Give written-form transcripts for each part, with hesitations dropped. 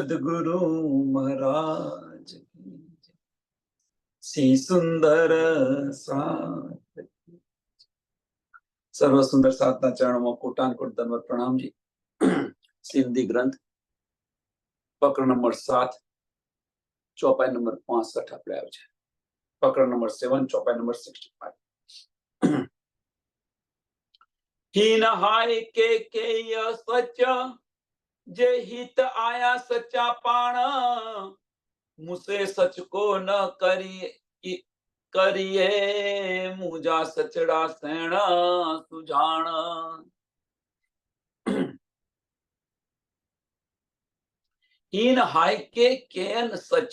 સદગુરુ મહારાજ શ્રી સુંદર સાત સર્વ સુંદર સાતના ચરણોમાં કોટાનકોટ દંડવત પ્રણામજી. સિંધી ગ્રંથ પકડ નંબર 7 ચોપાઈ નંબર 65 આપણે આવ્યો છે. પકડ નંબર 7 ચોપાઈ નંબર 65. हीन हाय के सच जे हित आया सच्चा पाण मुसे सच को न करिए मुझा सचड़ा सैण सुजान. हीन हाय के केन सच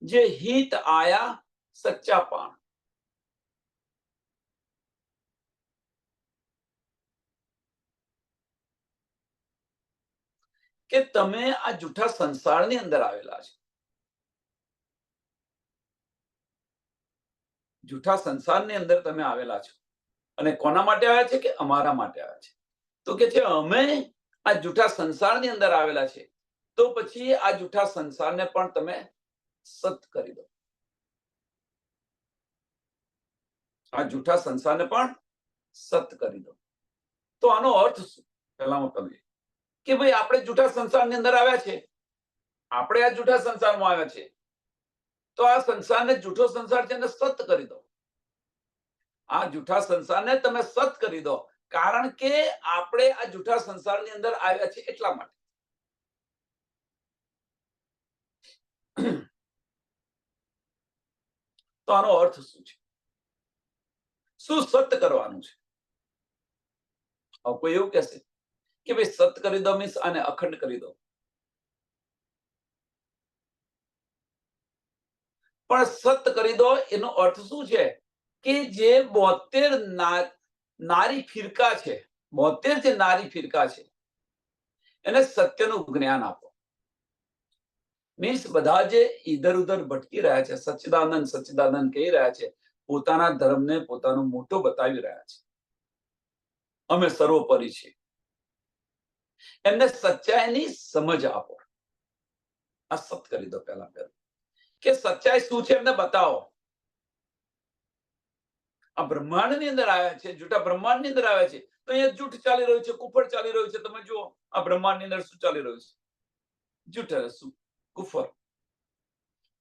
जे हित आया सच्चा पाण. કે તમે આ જૂઠા સંસારની અંદર આવેલા છે. જૂઠા સંસારની અંદર તમે આવેલા છો અને કોના માટે આવ્યા છે? કે અમારા માટે આવ્યા છે. તો કે છે અમે આ જૂઠા સંસારની અંદર આવેલા છે, તો પછી આ જૂઠા સંસારને પણ તમે સત કરી દો. આ જૂઠા સંસારને પણ સત કરી દો. તો આનો અર્થ શું? પહેલામાં કહ્યું કે ભાઈ આપણે જૂઠા સંસારની અંદર આવ્યા છે, આપણે આ જૂઠા સંસારમાં આવ્યા છે, તો આ સંસારને જૂઠો સંસાર છે એને સત કરી દો. આ જૂઠા સંસારને તમે સત કરી દો, કારણ કે આપણે આ જૂઠા સંસારની અંદર આવ્યા છે એટલા માટે. તો આનો અર્થ શું છે? શું સત કરવાનું છે? કોઈ એવું કહેશે કે ભાઈ સત કરી દો મીન્સ આને અખંડ કરી દો. પણ સત કરી દો એનો અર્થ શું છે? કે જે 72 નારી ફિરકા છે, 72 જે નારી ફિરકા છે, એને સત્યનું જ્ઞાન આપો. મીન્સ બધા જે ઇધર ઉધર ભટકી રહ્યા છે, સચ્ચિદાનંદ સચ્ચિદાનંદ કહી રહ્યા છે, પોતાના ધર્મને પોતાનો મોટો બતાવી રહ્યા છે, અમે સર્વોપરી છીએ, એમને સચ્ચાઈની સમજ આપો. આ સત કરી દો. પહેલા કે સચ્ચાઈ શું છે એમને બતાવો. આ બ્રહ્માંડ ની અંદર આવ્યા છે, જૂઠા બ્રહ્માંડ ની અંદર આવ્યા છે, તો અહીંયા જૂઠ ચાલી રહ્યું છે, કુફર ચાલી રહ્યું છે. તમે જુઓ આ બ્રહ્માંડ ની અંદર શું ચાલી રહ્યું છે? જૂઠ, શું? કુફર.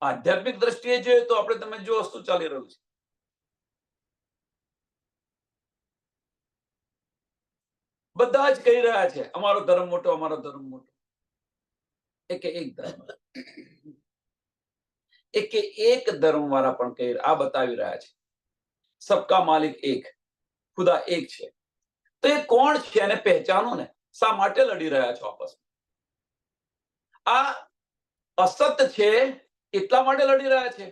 આધ્યાત્મિક દ્રષ્ટિએ જોઈએ તો આપણે તમે જુઓ શું ચાલી રહ્યું છે. બધા જ કહી રહ્યા છે અમારો ધર્મ મોટો, અમારો ધર્મ મોટો. એક ધર્મ, એક ધર્મ વાળા પણ કહી આ બતાવી રહ્યા છે સબકા માલિક એક, ખુદા એક છે. તો એ કોણ છે એને પહેચાનો ને. શા માટે લડી રહ્યા છો આપસમાં? આ અસત છે એટલા માટે લડી રહ્યા છે,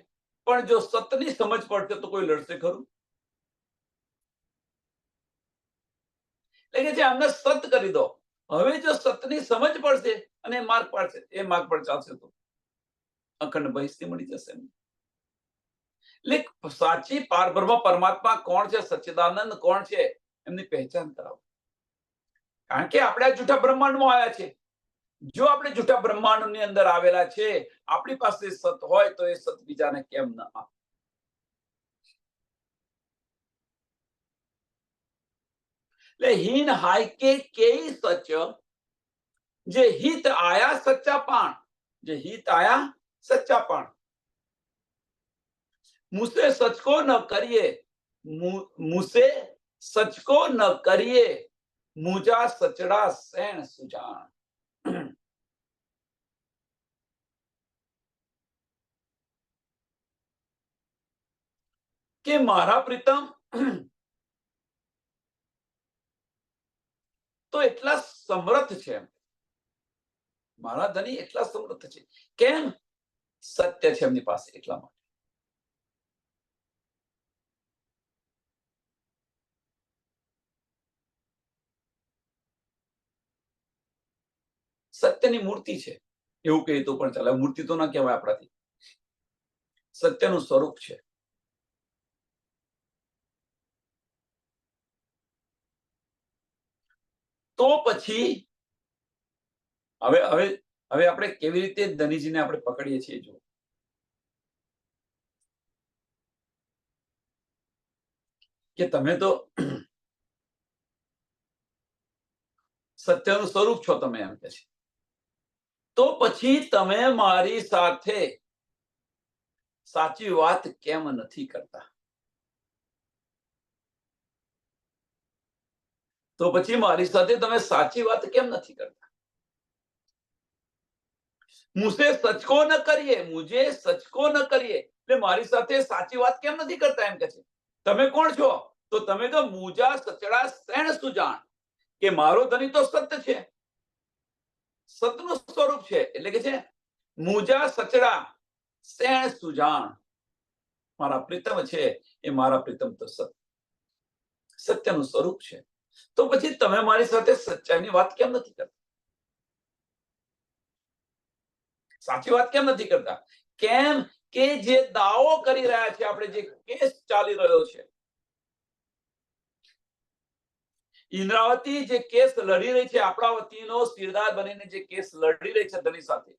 પણ જો સતની સમજ પડશે તો કોઈ લડશે ખરું? એટલે કે અમને સત કરી દો. હવે જો સતની સમજ પડશે અને માર્ગ પાડશે, એ માર્ગ પર ચાલશે તો અખંડ બહિષ્ઠી મળી જશે. એટલે સાચી પારબ્રહ્મ પરમાત્મા કોણ છે, સચ્ચિદાનંદ કોણ છે, એમની પહેચાન કરાવો. કારણ કે આપણે આ જૂઠા બ્રહ્માંડમાં આવ્યા છે. જો આપણે જૂઠા બ્રહ્માંડ ની અંદર આવેલા છે, આપણી પાસે સત હોય તો એ સત બીજાને કેમ ન આપે? એટલે હીન હાય કે સચ જે હિત આયા સચ્ચા પાણ, જે હિત આયા સચ્ચા પાણ. મુસે સચ કો ન કરીએ, મુસે સચ કો ન કરીએ, મુજા સચડા સૈણ સુજાન. કે મારા પ્રીતમ તો એટલા સમર્થ છે, મારા ધણી એટલા સમર્થ છે. કેમ? સત્ય છે એમની પાસે, એટલા માટે. સત્યની મૂર્તિ છે એવું કહે તો પણ ચાલે. મૂર્તિ તો ના કહેવાય આપણાથી, સત્યનું સ્વરૂપ છે. તો પછી હવે હવે આપણે કેવી રીતે ધનીજીને આપણે પકડીએ છીએ જો કે તમે તો સત્યનું સ્વરૂપ છો, તમે એમ કે છે, તો પછી તમે મારી સાથે સાચી વાત કેમ નથી કરતા? તો પછી મારી સાથે તમે સાચી વાત કેમ નથી કરતા? મુझे सच को न करिए, मुझे सच को न करिए, એટલે મારી સાથે સાચી વાત કેમ નથી કરતા એમ કે છે. તમે કોણ છો? તો તમે તો મુજા સચડા શેણ સુજાણ, કે મારો ધણી તો સત્ય છે, સતનું સ્વરૂપ છે. એટલે કે છે મુજા સચડા શેણ સુજાણ, મારા પ્રીતમ છે એ મારા પ્રીતમ તો સત્યનું સ્વરૂપ છે. તો પછી તમે મારી સાથે સચ્ચાઈની વાત કેમ નથી કરતા? સાચી વાત કેમ નથી કરતા? કેમ કે જે દાવો કરી રહ્યા છે આપણે, જે કેસ ચાલી રહ્યો છે, ઇન્દ્રાવતી જે કેસ લડી રહી છે, આપણા વતીનો સિરદાર બનીને જે કેસ લડી રહી છે ધની સાથે,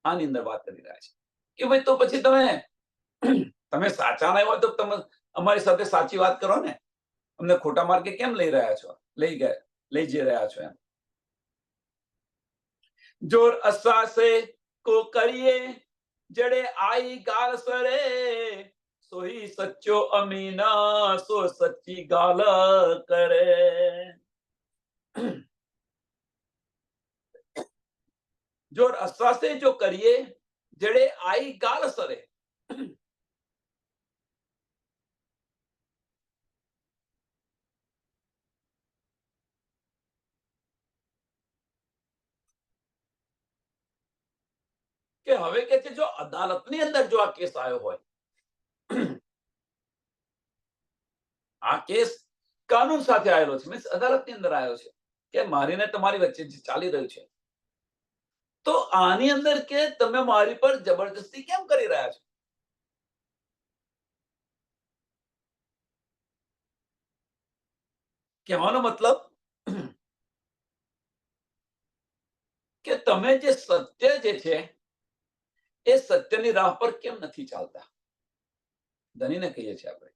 આની અંદર વાત કરી રહ્યા છે કે ભાઈ તો પછી તમે સાચા નહીં હોય તો તમે અમારી સાથે સાચી વાત કરો ને, અમને ખોટા માર્ગે કેમ લઈ રહ્યા છો, લઈ જઈ રહ્યા છો એમ. જોર અસાસે કો કરીએ જડે આઈ ગાલ સરે, સોહી સચ્ચો અમીના સો સચ્ચી ગાલ કરે. જોર અસાસે જો કરીએ જડે આઈ ગાલ સરે, કે હવે કે છે જો અદાલતની અંદર જો આ કેસ આવ્યો હોય, આ કેસ કાનૂન સાથે આવેલો છે, મીન્સ અદાલતની અંદર આવ્યો છે કે મારીને તમારી વચ્ચે જે ચાલી રહ્યું છે, તો આની અંદર કે તમે મારી પર જબરજસ્તી કેમ કરી રહ્યા છો? કહેવાનો મતલબ કે તમે જે સત્ય જે છે એ સત્યની રાહ પર કેમ નથી ચાલતા? ધનીને કહીએ છીએ આપણે.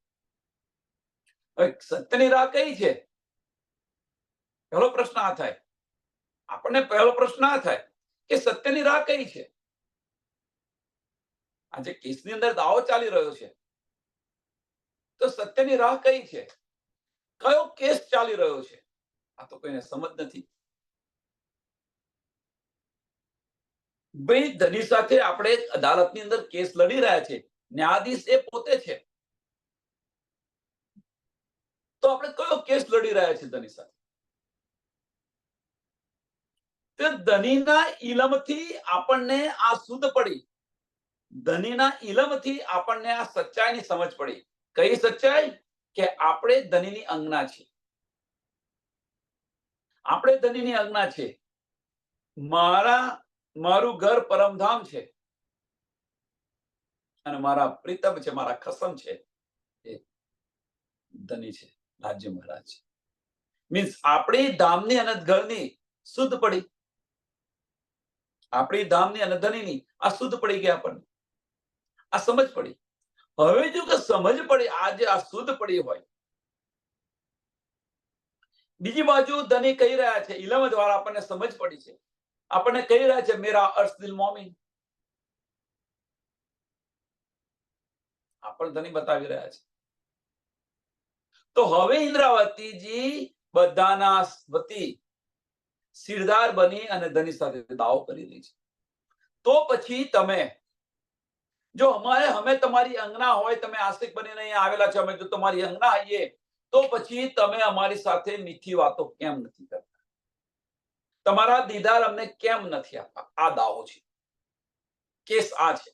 હવે સત્યની રાહ કઈ છે? પહેલો પ્રશ્ન આ થાય, આપણને પહેલો પ્રશ્ન આ થાય કે સત્યની રાહ કઈ છે? આજે કેસની અંદર દાવો ચાલી રહ્યો છે, તો સત્યની રાહ કઈ છે? કયો કેસ ચાલી રહ્યો છે? આ તો કોઈને સમજ નથી. ભાઈ ધની સાથે આપણે અદાલતની અંદર કેસ લડી રહ્યા છે, ન્યાયાધીશ એ પોતે છે, તો આપણે કયો કેસ લડી રહ્યા છે ધની સાથે? તે ધનીના ઇલમથી આપણને આ શુદ્ધ પડી, ધનીના ઇલમથી આપણને આ સચ્ચાઈની સમજ પડી. કઈ સચ્ચાઈ? કે આપણે ધનીની અંગના છીએ, આપણે ધનીની અંગના છે. મારું ઘર પરમધામ છે અને મારા પ્રીતમ છે, મારા ખસમ છે એ ધની છે, રાજ્ય મહારાજ છે. મીન્સ આપણી ધામની અને ઘરની શુદ્ધ પડી, આપણી ધામની અને ધનીની આ શુદ્ધ પડી ગઈ, આપણને આ સમજ પડી. હવે જો કે સમજ પડી, આજે આ શુદ્ધ પડી હોય, બીજી બાજુ ધની કહી રહ્યા છે, ઇલમ દ્વારા આપણને સમજ પડી છે, આપણને કહી રહ્યા છે મેરા અર્શ દિલ મોમિન, આપણને ધની બતાવી રહ્યા છે. તો હવે ઇન્દ્રાવતીજી બધાના વતી સિરદાર બની અને ધની સાથે દાવો કરી રહી છે. તો પછી તમે જો અમે તમારી અંગના હોય, તમે આસ્તિક બનીને અહીંયા આવેલા છો, અમે જો તમારી અંગના આવીએ, તો પછી તમે અમારી સાથે મીઠી વાતો કેમ નથી કરતા? તમારા દીદાર અમને કેમ નથી આપતા? આ દાવો છે, કેસ આ છે.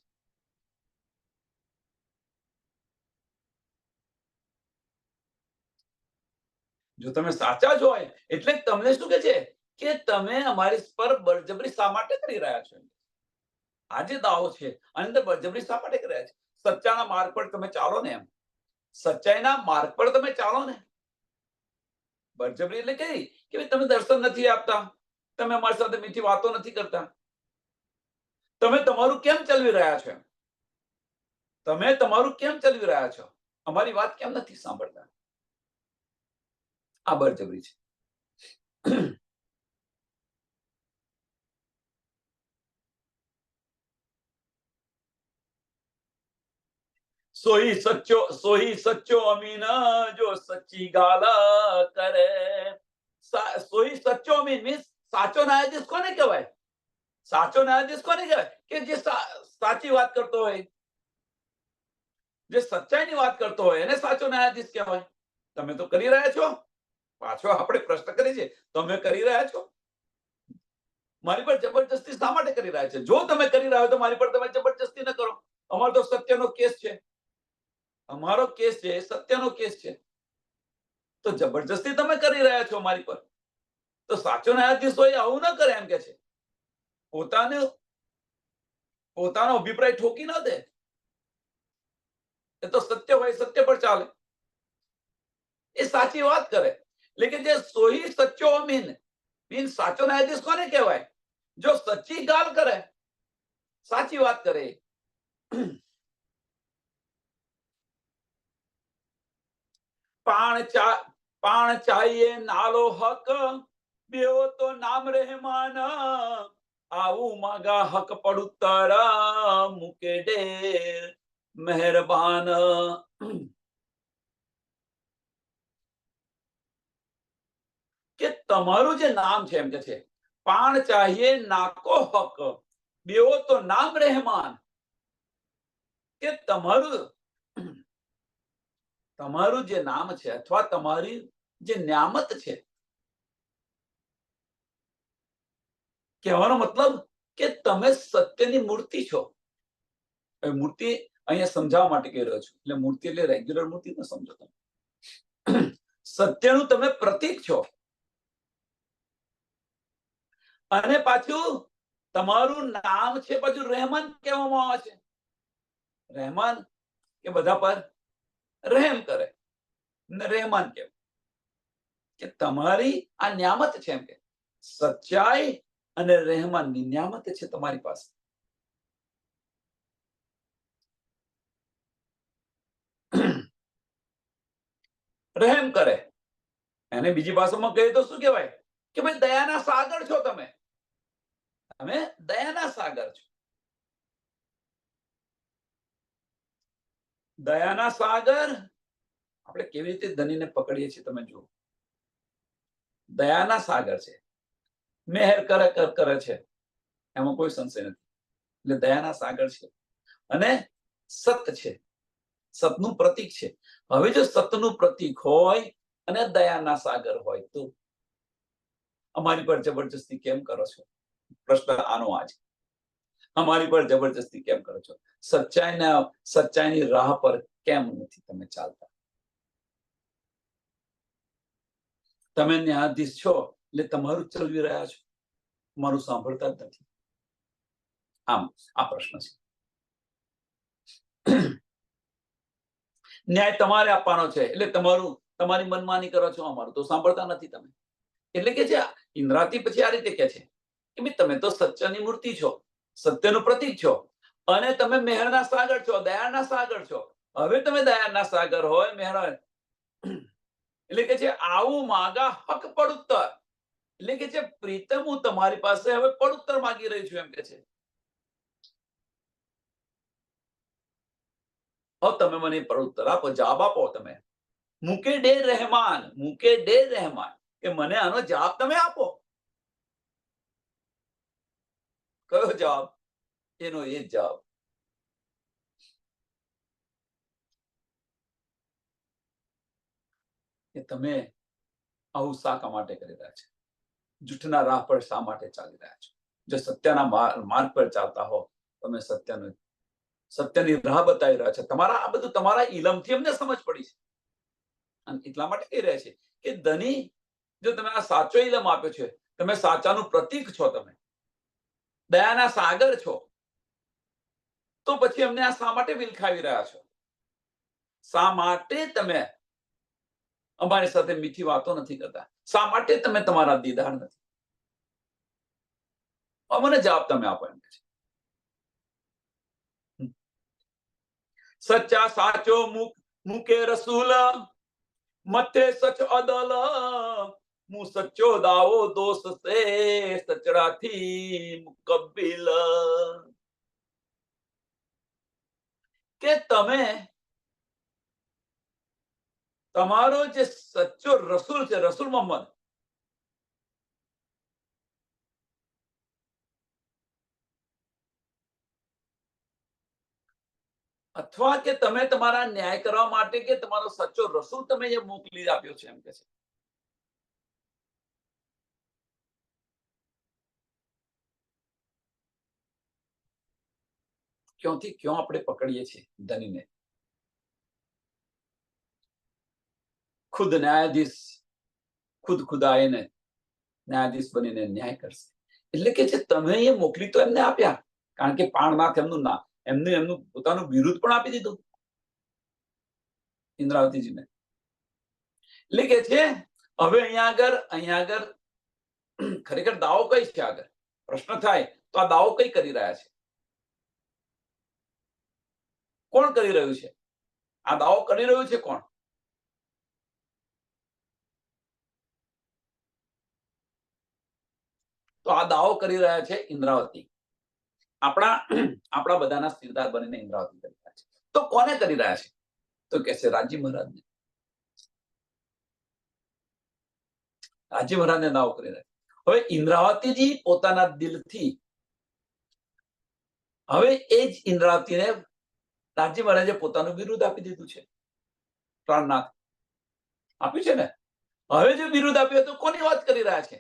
જો તમે સાચા જ હોય એટલે તમને શું કે છે કે તમે અમારી પર બળજબરી શા માટે કરી રહ્યા છો? આજે દાવો છે, આની અંદર બળજબરી શા માટે કરી રહ્યા છે? સચ્ચાના માર્ગ પર તમે ચાલો ને, એમ સચ્ચાઈના માર્ગ પર તમે ચાલો ને. બળજબરી એટલે કઈ કે તમે દર્શન નથી આપતા, તમે અમારી સાથે મીઠી વાતો નથી કરતા? તમે તમારું કેમ ચલાવી રહ્યા છો? તમે તમારું કેમ ચલાવી રહ્યા છો? અમારી વાત કેમ નથી સાંભળતા? આ બળજબરી છે. સોહી સચ્ચો અમીન જો સચ્ચી ગાલા કરે. સોહી સચ્ચો અમીન મીન્સ સાચો ન્યાયાધીશ કોને કહેવાય? સાચો ન્યાયાધીશ કોને કહેવાય? કે જે સાચી વાત કરતો હોય, જે સચ્ચાઈની વાત કરતો હોય એને સાચો ન્યાયાધીશ કહેવાય. તમે તો કરી રહ્યા છો. પાછો આપણે પ્રશ્ન કરીએ છીએ, તમે કરી રહ્યા છો? મારી પર જબરજસ્તી શા માટે કરી રહ્યા છે? જો તમે કરી રહ્યા છો તો મારી પર તમે જબરજસ્તી ન કરો. અમારો તો સત્યનો કેસ છે. અમારો કેસ છે સત્યનો કેસ છે. તો જબરજસ્તી તમે કરી રહ્યા છો મારી પર. તો સાચો ન્યાયાધીશ હોય આવું ન કરે એમ કે છે. પોતાનો અભિપ્રાય ઠોકી ન દે. એ તો સત્ય હોય સત્ય પર ચાલે. એ સાચી વાત કરે. લેકિન જે સોહી સચ્ચો અમીન મીન સાચો ન્યાયાધીશ કોને કહેવાય? જો સચ્ચી ગાલ કરે, સાચી વાત કરે. પાણ ચાહીએ નાલો હક, બેવો તો નામ રહેમાન. આવું માગા હક પડુતર, મૂકે ડેર મહેરબાન. કે તમારું જે નામ છે એમ કે છે, પાણ ચાહીએ નાકો હક, બેવો તો નામ રહેમાન. કે તમારું જે નામ છે અથવા તમારી જે ન્યામત છે, કહેવાનો મતલબ કે તમે સત્યની મૂર્તિ છો. મૂર્તિ અહીંયા સમજાવવા માટે કહી રહ્યો છું. એટલે મૂર્તિ એટલે રેગ્યુલર મૂર્તિ ન સમજો તમે. સત્યનું તમે પ્રતીક છો. અને પાછું તમારું નામ છે પાછું રહેમાન કહેવામાં આવે છે. રહેમાન કે બધા પર રહેમ કરે, રહેમાન કહેવાય. કે તમારી આ ન્યામત છે એમ કે સચ્ચાઈ અને રહેમાનની ન્યામત છે તમારી પાસે. રહેમ કરે. એને બીજી ભાષામાં કહીએ તો શું કહેવાય? કે ભાઈ દયાના સાગર છો તમે. તમે દયાના સાગર છો. દયાના સાગર આપણે કેવી રીતે ધનીને પકડીએ છીએ તમે જુઓ. દયાના સાગર છે. મહેર કરે છે, એમાં કોઈ સંશય નથી. એટલે દયાના સાગર છે અને સત છે. સતનું પ્રતીક છે. હવે જો સતનું પ્રતીક હોય અને દયાના સાગર હોય તો અમારી પર જબરજસ્તી કેમ કરો છો? પ્રશ્ન આનો આ છે. અમારી પર જબરજસ્તી કેમ કરો છો? સચ્ચાઈની રાહ પર કેમ નથી તમે ચાલતા? તમે ન્યાયાધીશ છો એટલે તમારું ચલાવી રહ્યા છો, મારું સાંભળતા જ નથી. આમ આ પ્રશ્ન છે. ન્યાય તમારે આપવાનો છે એટલે તમારી મનમાની કરો છો, અમારું તો સાંભળતા નથી તમે. એટલે કે છે ઇન્દ્રાતી પછી આ રીતે કે છે કે ભાઈ તમે તો સત્યની મૂર્તિ છો, સત્યનું પ્રતીક છો અને તમે મહેરના સાગર છો, દયાના સાગર છો. હવે તમે દયાના સાગર હોય, મહેર એટલે કે છે આવું માગા હક પડુત્તર. એટલે કે છે પ્રીતમ હું તમારી પાસે હવે પડુત્તર માંગી રહી છું એમ કે છે. તમે મને પડુત્તર આપો, જવાબ આપો. તમે મૂકે ડે રહેમાન કે મને આનો જવાબ તમે આપો. કયો જવાબ? એનો એ જ જવાબ કે તમે આવું શા માટે કરી રહ્યા છો? જૂઠના રાહ પર શા માટે ચાલી રહ્યા છો? જો સત્યના માર્ગ પર ચાલતા હો, તમે સત્યની રાહ બતાવી રહ્યા છે. આ બધું તમારા ઇલમથી અમને સમજ પડી છે. અને એટલા માટે કહી રહ્યા છે કે ધની, જો તમે આ સાચો ઇલમ આપ્યો છે, તમે સાચાનું પ્રતીક છો, તમે દયાના સાગર છો, તો પછી અમને આ શા માટે વિલખાવી રહ્યા છો? શા માટે તમે અમારી સાથે મીઠી વાતો નથી કરતા? શા માટે તમે તમારા દીદાર નથી? મને જવાબ તમે આપો એમ કે છે. સચ્ચા સાચો મૂકે રસૂલ, મથે સચ અદલ, હું સચ્ચો દાવો દોસ્ત સે, સચડાથી મુકબ્બિલ. કે તમે તમારો જે સચ્ચો રસૂલ છે, રસૂલ મોહમ્મદ, અથવા કે તમે તમારા ન્યાય કરવા માટે કે તમારો સચ્ચો રસૂલ તમે જે મોકલી આપ્યો છે એમ કે છે. ક્યોંથી ક્યાં આપણે પકડીએ છીએ ધનીને. ખુદ ન્યાયાધીશ, ખુદ ખુદાઈને ન્યાયાધીશ બનીને ન્યાય કરશે. એટલે કે છે તમે એ મોકલી તો એમને આપ્યા, કારણ કે પાણનાથ એમનું ના એમનું પોતાનું વિરુદ્ધ પણ આપી દીધું ઇન્દ્રાવતીજીને. એટલે કે છે હવે અહીંયા આગળ ખરેખર દાવો કઈ છે? આગળ પ્રશ્ન થાય તો આ દાવો કઈ કરી રહ્યા છે? કોણ કરી રહ્યું છે? આ દાવો કરી રહ્યું છે કોણ? તો આ દાવો કરી રહ્યા છે ઇન્દ્રાવતી. આપણા બધાના સ્થિરદાર બનીને ઇન્દ્રાવતી કરી રહ્યા છે. તો કોને કરી રહ્યા છે? તો કે છે રાજી મહારાજને. રાજી મહારાજને દાવો કરી રહ્યા છે. હવે ઇન્દ્રાવતીજી પોતાના દિલથી, હવે એ જ ઇન્દ્રાવતીને રાજી મહારાજે પોતાનું વિરુદ્ધ આપી દીધું છે. પ્રાણનાથ આપ્યું છે ને. હવે જે વિરુદ્ધ આપ્યું તો કોની વાત કરી રહ્યા છે?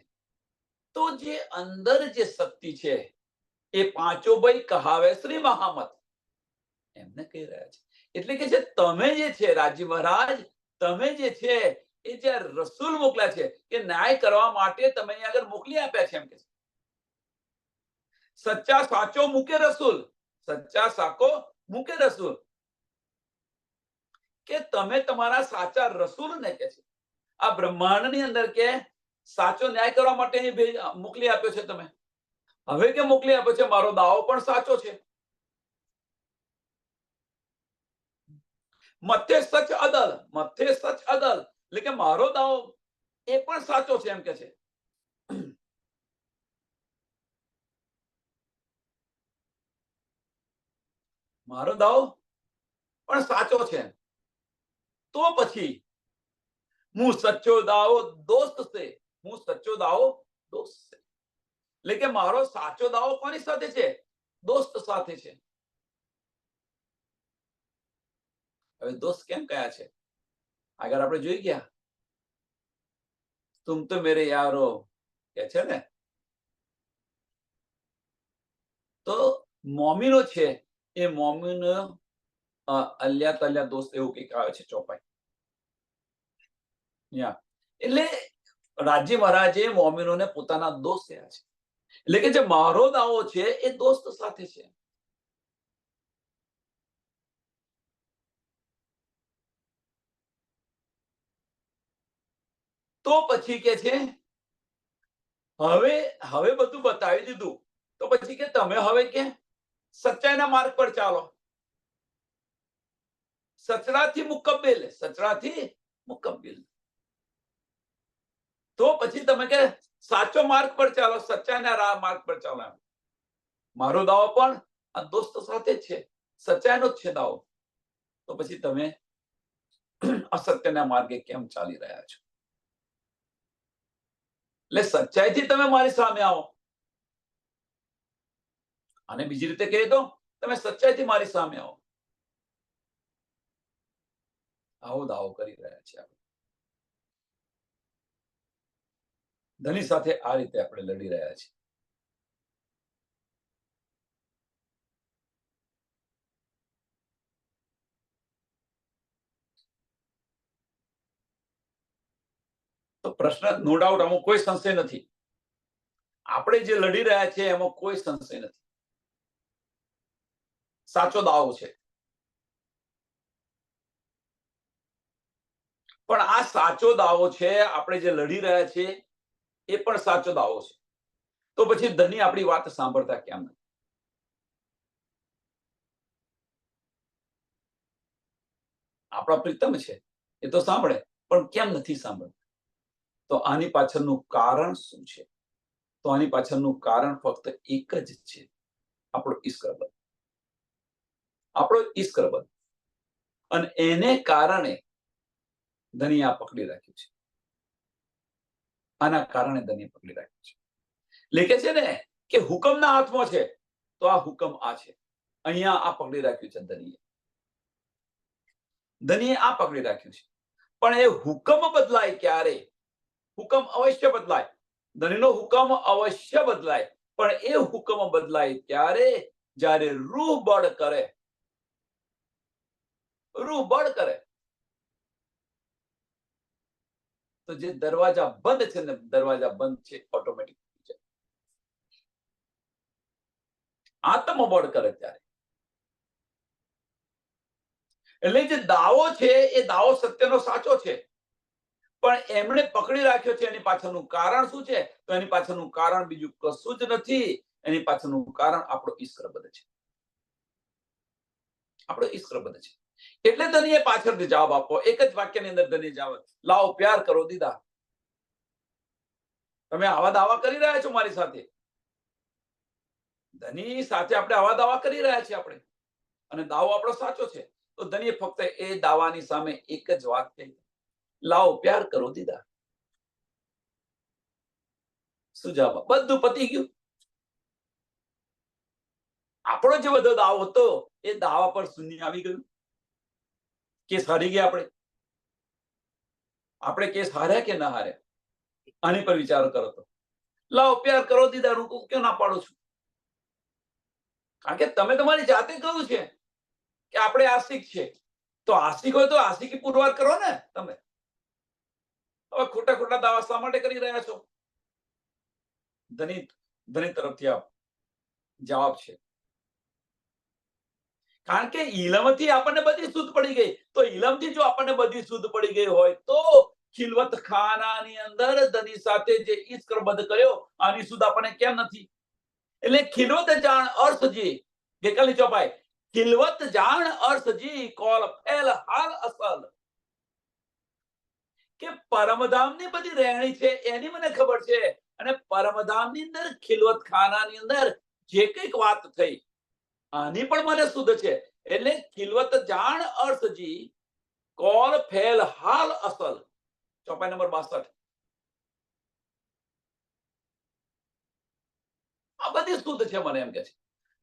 તો જે અંદર જે શક્તિ છે એ પાંચો ભાઈ કહાવે શ્રી મહામત એમને કહી રહ્યા છે. એટલે કે જે તમે જે છે રાજી મહારાજ, તમે જે છે એ જે રસૂલ મોકલ્યા છે કે ન્યાય કરવા માટે તમે અહીંયા આગળ મોકલી આપ્યા છે એમ કે સચ્ચા સાચો મૂકે રસૂલ, સચ્ચા સાકો મૂકે રસૂલ, કે તમે તમારા સાચા રસૂલને કે છે આ બ્રહ્માંડની અંદર કે સાચો ન્યાય કરવા માટે મોકલી આપ્યો છે તમે. હવે કે મોકલી આપ્યો છે, મારો દાવો પણ સાચો છે. મથે સચ અદલ, મથે સચ અદલ, એટલે કે મારો દાવો એ પણ સાચો છે એમ કે છે. મારો દાવો પણ સાચો છે. તો પછી હું સચ્ચો દાવો દોસ્ત છે, હું સચ્ચો દાવો દોસ્ત છે. એટલે કે મારો સાચો દાવો કોની સાથે છે? દોસ્ત સાથે છે. હવે દોસ્ત કેમ કયા છે આગળ આપણે જોઈ ગયા. તુમ તો મેરે યારો કે છે ને. તો મોમીનો છે એ મોમીનો અલ્યા તલ્યા દોસ્ત એવું કંઈક આવે છે ચોપાઈ. એટલે રાજી મહારાજે મોમીનોને પોતાના દોસ્ત થયા છે. એટલે કે જે મારો દાવો છે એ દોસ્ત સાથે છે. તો પછી કે છે હવે બધું બતાવી દીધું, તો પછી કે તમે હવે કે સચ્ચાઈના માર્ગ પર ચાલો. સચરાથી મુકબ્બિલ, સચરાથી મુકબ્બિલ. તો પછી તમે કે સાચો માર્ગ પર ચાલો, સચ્ચાઈના માર્ગ પર ચાલો. મારો દાવો પણ આ દોસ્ત સાથે જ છે, સચ્ચાઈનો જ છે દાવો. તો પછી તમે અસત્યના માર્ગે કેમ ચાલી રહ્યા છો? એટલે સચ્ચાઈથી તમે મારી સામે આવો. અને બીજી રીતે કહે તો તમે સચ્ચાઈથી મારી સામે આવો. આવો દાવો કરી રહ્યા છે આપણે. ધની સાથે આ રીતે આપણે લડી રહ્યા છીએ. તો પ્રશ્ન નો ડાઉટ આમાં કોઈ સંશય નથી. આપણે જે લડી રહ્યા છીએ એમાં કોઈ સંશય નથી. સાચો દાવો છે. પણ આ સાચો દાવો છે, આપણે જે લડી રહ્યા છીએ એ પણ સાચો દાવો છે. તો પછી ધની આપણી વાત સાંભળતા કેમ નથી? આપણા પ્રીતમ છે એ તો સાંભળે, પણ કેમ નથી સાંભળતા? તો આની પાછળનું કારણ શું છે? તો આની પાછળનું કારણ ફક્ત એક જ છે, આપણો ઈશ્વરબંધ, આપણો ઈશ્વરબંધ. અને એને કારણે ધની આ પકડી રાખ્યું છે. આના કારણે ધની પકડી રાખ્યું છે. લેખે છે ને કે હુકમના હાથમાં છે, તો આ હુકમ આ છે. અહીંયા આ પકડી રાખ્યું છે ધનીએ. ધનીએ આ પકડી રાખ્યું છે. પણ એ હુકમ બદલાય ક્યારે? હુકમ અવશ્ય બદલાય. ધનીનો હુકમ અવશ્ય બદલાય, પણ એ હુકમ બદલાય ત્યારે જ્યારે રૂહ બળ કરે. રૂહ બળ કરે તો જે દરવાજા બંધ છે ને, દરવાજા બંધ છે ઓટોમેટિક. આત્મબળ કરે ત્યારે. એટલે જે દાવો છે એ દાવો સત્યનો સાચો છે, પણ એમણે પકડી રાખ્યો છે. એની પાછળનું કારણ શું છે? તો એની પાછળનું કારણ બીજું કશું જ નથી. એની પાછળનું કારણ આપણો ઈશ્વરબંધ છે, આપણો ઈશ્વરબંધ છે. એટલે ધનીએ પાછળથી જવાબ આપો. એક જ વાક્યની અંદર ધની જવાબ, લાવો પ્યાર કરો દીધા. તમે આવા દાવા કરી રહ્યા છો મારી સાથે, ધની સાથે આપણે આવા દાવા કરી રહ્યા છીએ આપણે, અને દાવો આપણો સાચો છે. તો ધનીએ ફક્ત એ દાવાની સામે એક જ વાત કહી, લાવો પ્યાર કરો દીધા. શું જવાબ? બધું પતી ગયું. આપણો જે બધો દાવો હતો એ દાવા પર શૂન્ય આવી ગયું. કેસ હારી ગયા આપણે. આપણે કેસ હાર્યા કે ના હાર્યા? આની પર વિચાર કરો તો. લાવો પ્યાર કરો દીધા, હું ક્યાં ના પાડું છું? કારણ કે તમે તમારી જાતે કહ્યું છે કે આપણે આશિક છે. તો આશિક હોય તો આશિકી પુરવાર કરો ને તમે. હવે ખોટા ખોટા દાવા શા માટે કરી રહ્યા છો? ધની તરફથી આ જવાબ છે, કારણ કે ઇલમથી આપણને બધી શુદ્ધ પડી ગઈ. તો ઇલમથી જો આપણને બધી શુદ્ધ પડી ગઈ હોય તો ખિલવત ખાનાની અંદર ધની સાથે જે ઈશ્કરબદ્ધ કર્યો, આની શુદ્ધ આપણને કેમ નથી? એટલે ખિલવત જાણ અર્થજી, ગઈકાલની ચોપાઈ, ખિલવત જાણ અર્થજી કોલ ફેલ હાલ અસલ. કે પરમધામની બધી રહેણી છે એની મને ખબર છે, અને પરમધામની અંદર ખિલવત ખાનાની અંદર જે કંઈક વાત થઈ આની પણ મને શુદ્ધ છે. એટલે ખિલવત જાણ અર્થજી કોલ ફેલ હાલ અસલ, ચોપાઈ નંબર 62. આ બધી શુદ્ધ છે મને એમ કે છે.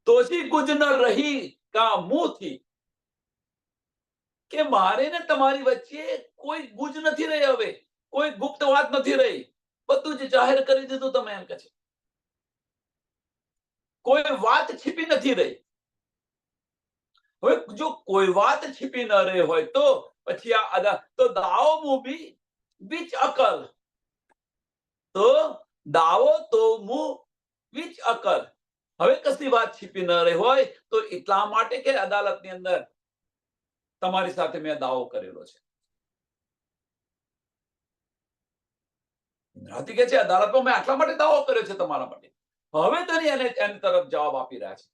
તોશી ગુજ ન રહી કા મુંહથી, કે મારે ને તમારી વચ્ચે કોઈ ગુજ નથી રહી. હવે કોઈ ગુપ્ત વાત નથી રહી, બધું જ જાહેર કરી દીધું તમે એમ કે છે. કોઈ વાત છીપી નથી રહી. હવે જો કોઈ વાત છીપી ન રહી હોય તો પછી આ તો દાવો મું બી બીચ અકલ, તો દાવો તો મું બીચ અકલ. હવે કશી વાત છીપી ન રહી હોય તો એટલા માટે કે અદાલતની અંદર તમારી સાથે મેં દાવો કરેલો છે. ઇન્દ્રાવતી કે છે અદાલતમાં મેં આટલા માટે દાવો કર્યો છે તમારા માટે. હવે તને એની તરફ જવાબ આપી રહ્યા છે.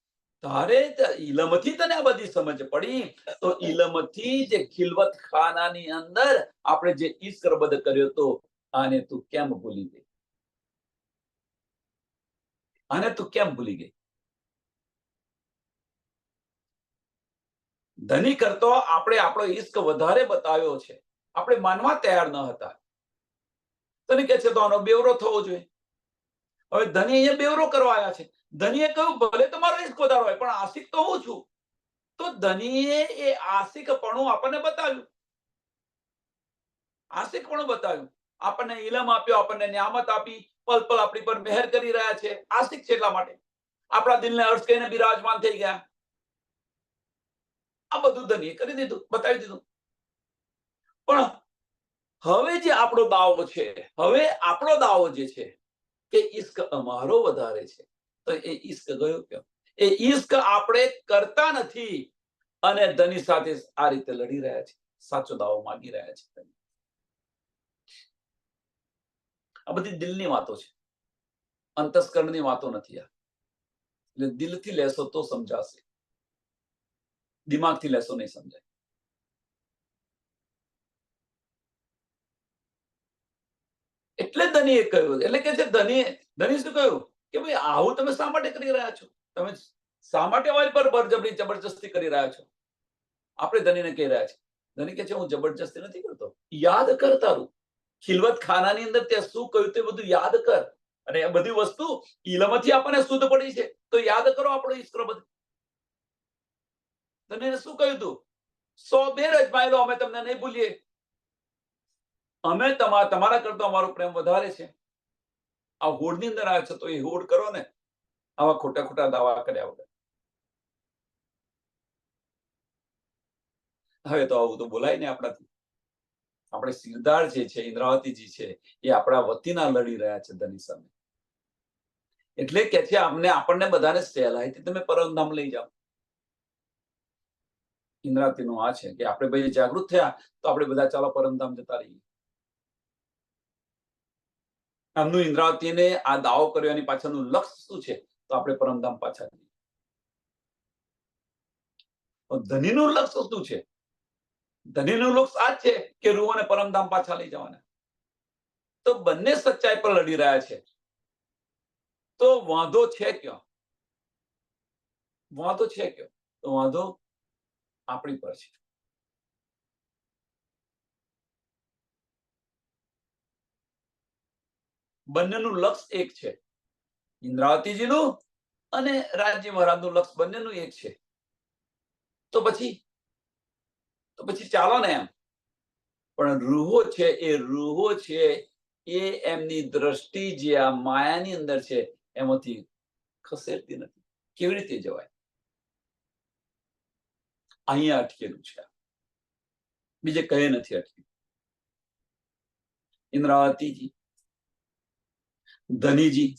તારે ઇલમથી તને આ બધી સમજ પડી, તો ઇલમથી જે ખિલવત ખાનાની અંદર આપણે જે ઈશ્કરબદ્ધ કર્યો તો આને તું કેમ ભૂલી ગઈ? આને તું કેમ ભૂલી ગઈ? ધની કરતો આપણે આપણો ઈશ્ક વધારે બતાવ્યો છે, આપણે માનવા તૈયાર ન હતા. તને કે છે તો આનો બેવરો થવો જોઈએ. હવે ધની અહીંયા બેવરો કરવા આવ્યા છે. ધનીએ કહ્યું ભલે તમારો ઈશ્ક વધારો હોય, પણ આશિક તો હું છું. તો ધનીએ એ આશિકપણું આપણને બતાવ્યું, આશિકપણું બતાવ્યું. આપણને ઇલમ આપ્યો, આપણને નિયામત આપી, પલ પલ આપણી પર મહેર કરી રહ્યા છે. આશિક છે એટલા માટે આપણા દિલને અર્શ કહીને બિરાજમાન થઈ ગયા. આ બધું ધનીએ કરી દીધું, બતાવી દીધું. પણ હવે જે આપણો દાવો છે, હવે આપણો દાવો જે છે કે ઈશ્ક અમારો વધારે છે, તો એ ઈશ્ક ગયો ક્યાં? એ ઈશ્ક આપણે કરતા નથી અને ધની સાથે આ રીતે લડી રહ્યા છે, સાચો દાવો માંગી રહ્યા છે. આ બધી દિલની વાતો છે. અંતસ્કરણની વાતો નથી આ. એટલે દિલથી લેશો તો સમજાશે, દિમાગથી લેશો નહીં સમજાય. એટલે ધનીએ કહ્યું, એટલે કે છે ધની શું કહ્યું કે ભાઈ આવું તમે શા માટે કરી રહ્યા છો? તમે શા માટે અમારી પર જબરજસ્તી કરી રહ્યા છો? આપણે ધનીને કહી રહ્યા છે. ધની કે છે હું જબરજસ્તી નથી કરતો. યાદ કર તારું ખિલવત ખાનાની અંદર તે શું કહ્યું તે બધું યાદ કર. અને એ બધી વસ્તુ ઇલમથી આપણને શુદ્ધ પડી છે તો યાદ કરો આપણો ઈશ્વર બધું. ધનીને શું કહ્યું તું? 100 બેર અજમાઈ લો, અમે તમને નહીં ભૂલીએ. અમે તમારા કરતા અમારો પ્રેમ વધારે છે. આ હોડની અંદર આવે છે તો એ હોડ કરો ને, આવા ખોટા ખોટા દાવા કર્યા વગર. હવે તો આવું તો બોલાય ને આપણાથી. આપણે સિરદાર જે છે ઇન્દ્રાવતીજી છે એ આપણા વતીના લડી રહ્યા છે ધની સામે. એટલે કે છે આપણને બધાને સહેલાઈથી તમે પરમધામ લઈ જાઓ. ઇન્દ્રાવતીનું આ છે કે આપણે ભાઈ જાગૃત થયા તો આપણે બધા ચાલો પરમધામ જતા રહીએ. આમનું ઇન્દ્રાવતીને આ દાવો કર્યો એની પાછળનું લક્ષ્ય શું છે? તો આપણે પરમધામ પાછા જઈએ. ધનીનું લક્ષ્ય શું છે? ધનીનું લક્ષ્ય આ છે કે રૂહોને પરમધામ પાછા લઈ જવાના. તો બંને સચ્ચાઈ પર લડી રહ્યા છે. તો વાંધો છે ક્યાં? વાંધો છે ક્યાં? તો વાંધો આપણી પર છે. બંનેનું લક્ષ્ય એક છે. ઇન્દ્રાવતીજીનું અને રાજજી મહારાજનું લક્ષ્ય બંનેનું એક છે. તો પછી ચાલો ને એમ. પણ રૂહો છે એ એમની દ્રષ્ટિ જે આ માયાની અંદર છે એમાંથી ખસેડતી નથી. કેવી રીતે જવાય? અહીંયા અટકેલું છે, બીજે કઈ નથી અટકેલું. ઇન્દ્રાવતીજી ધનીજી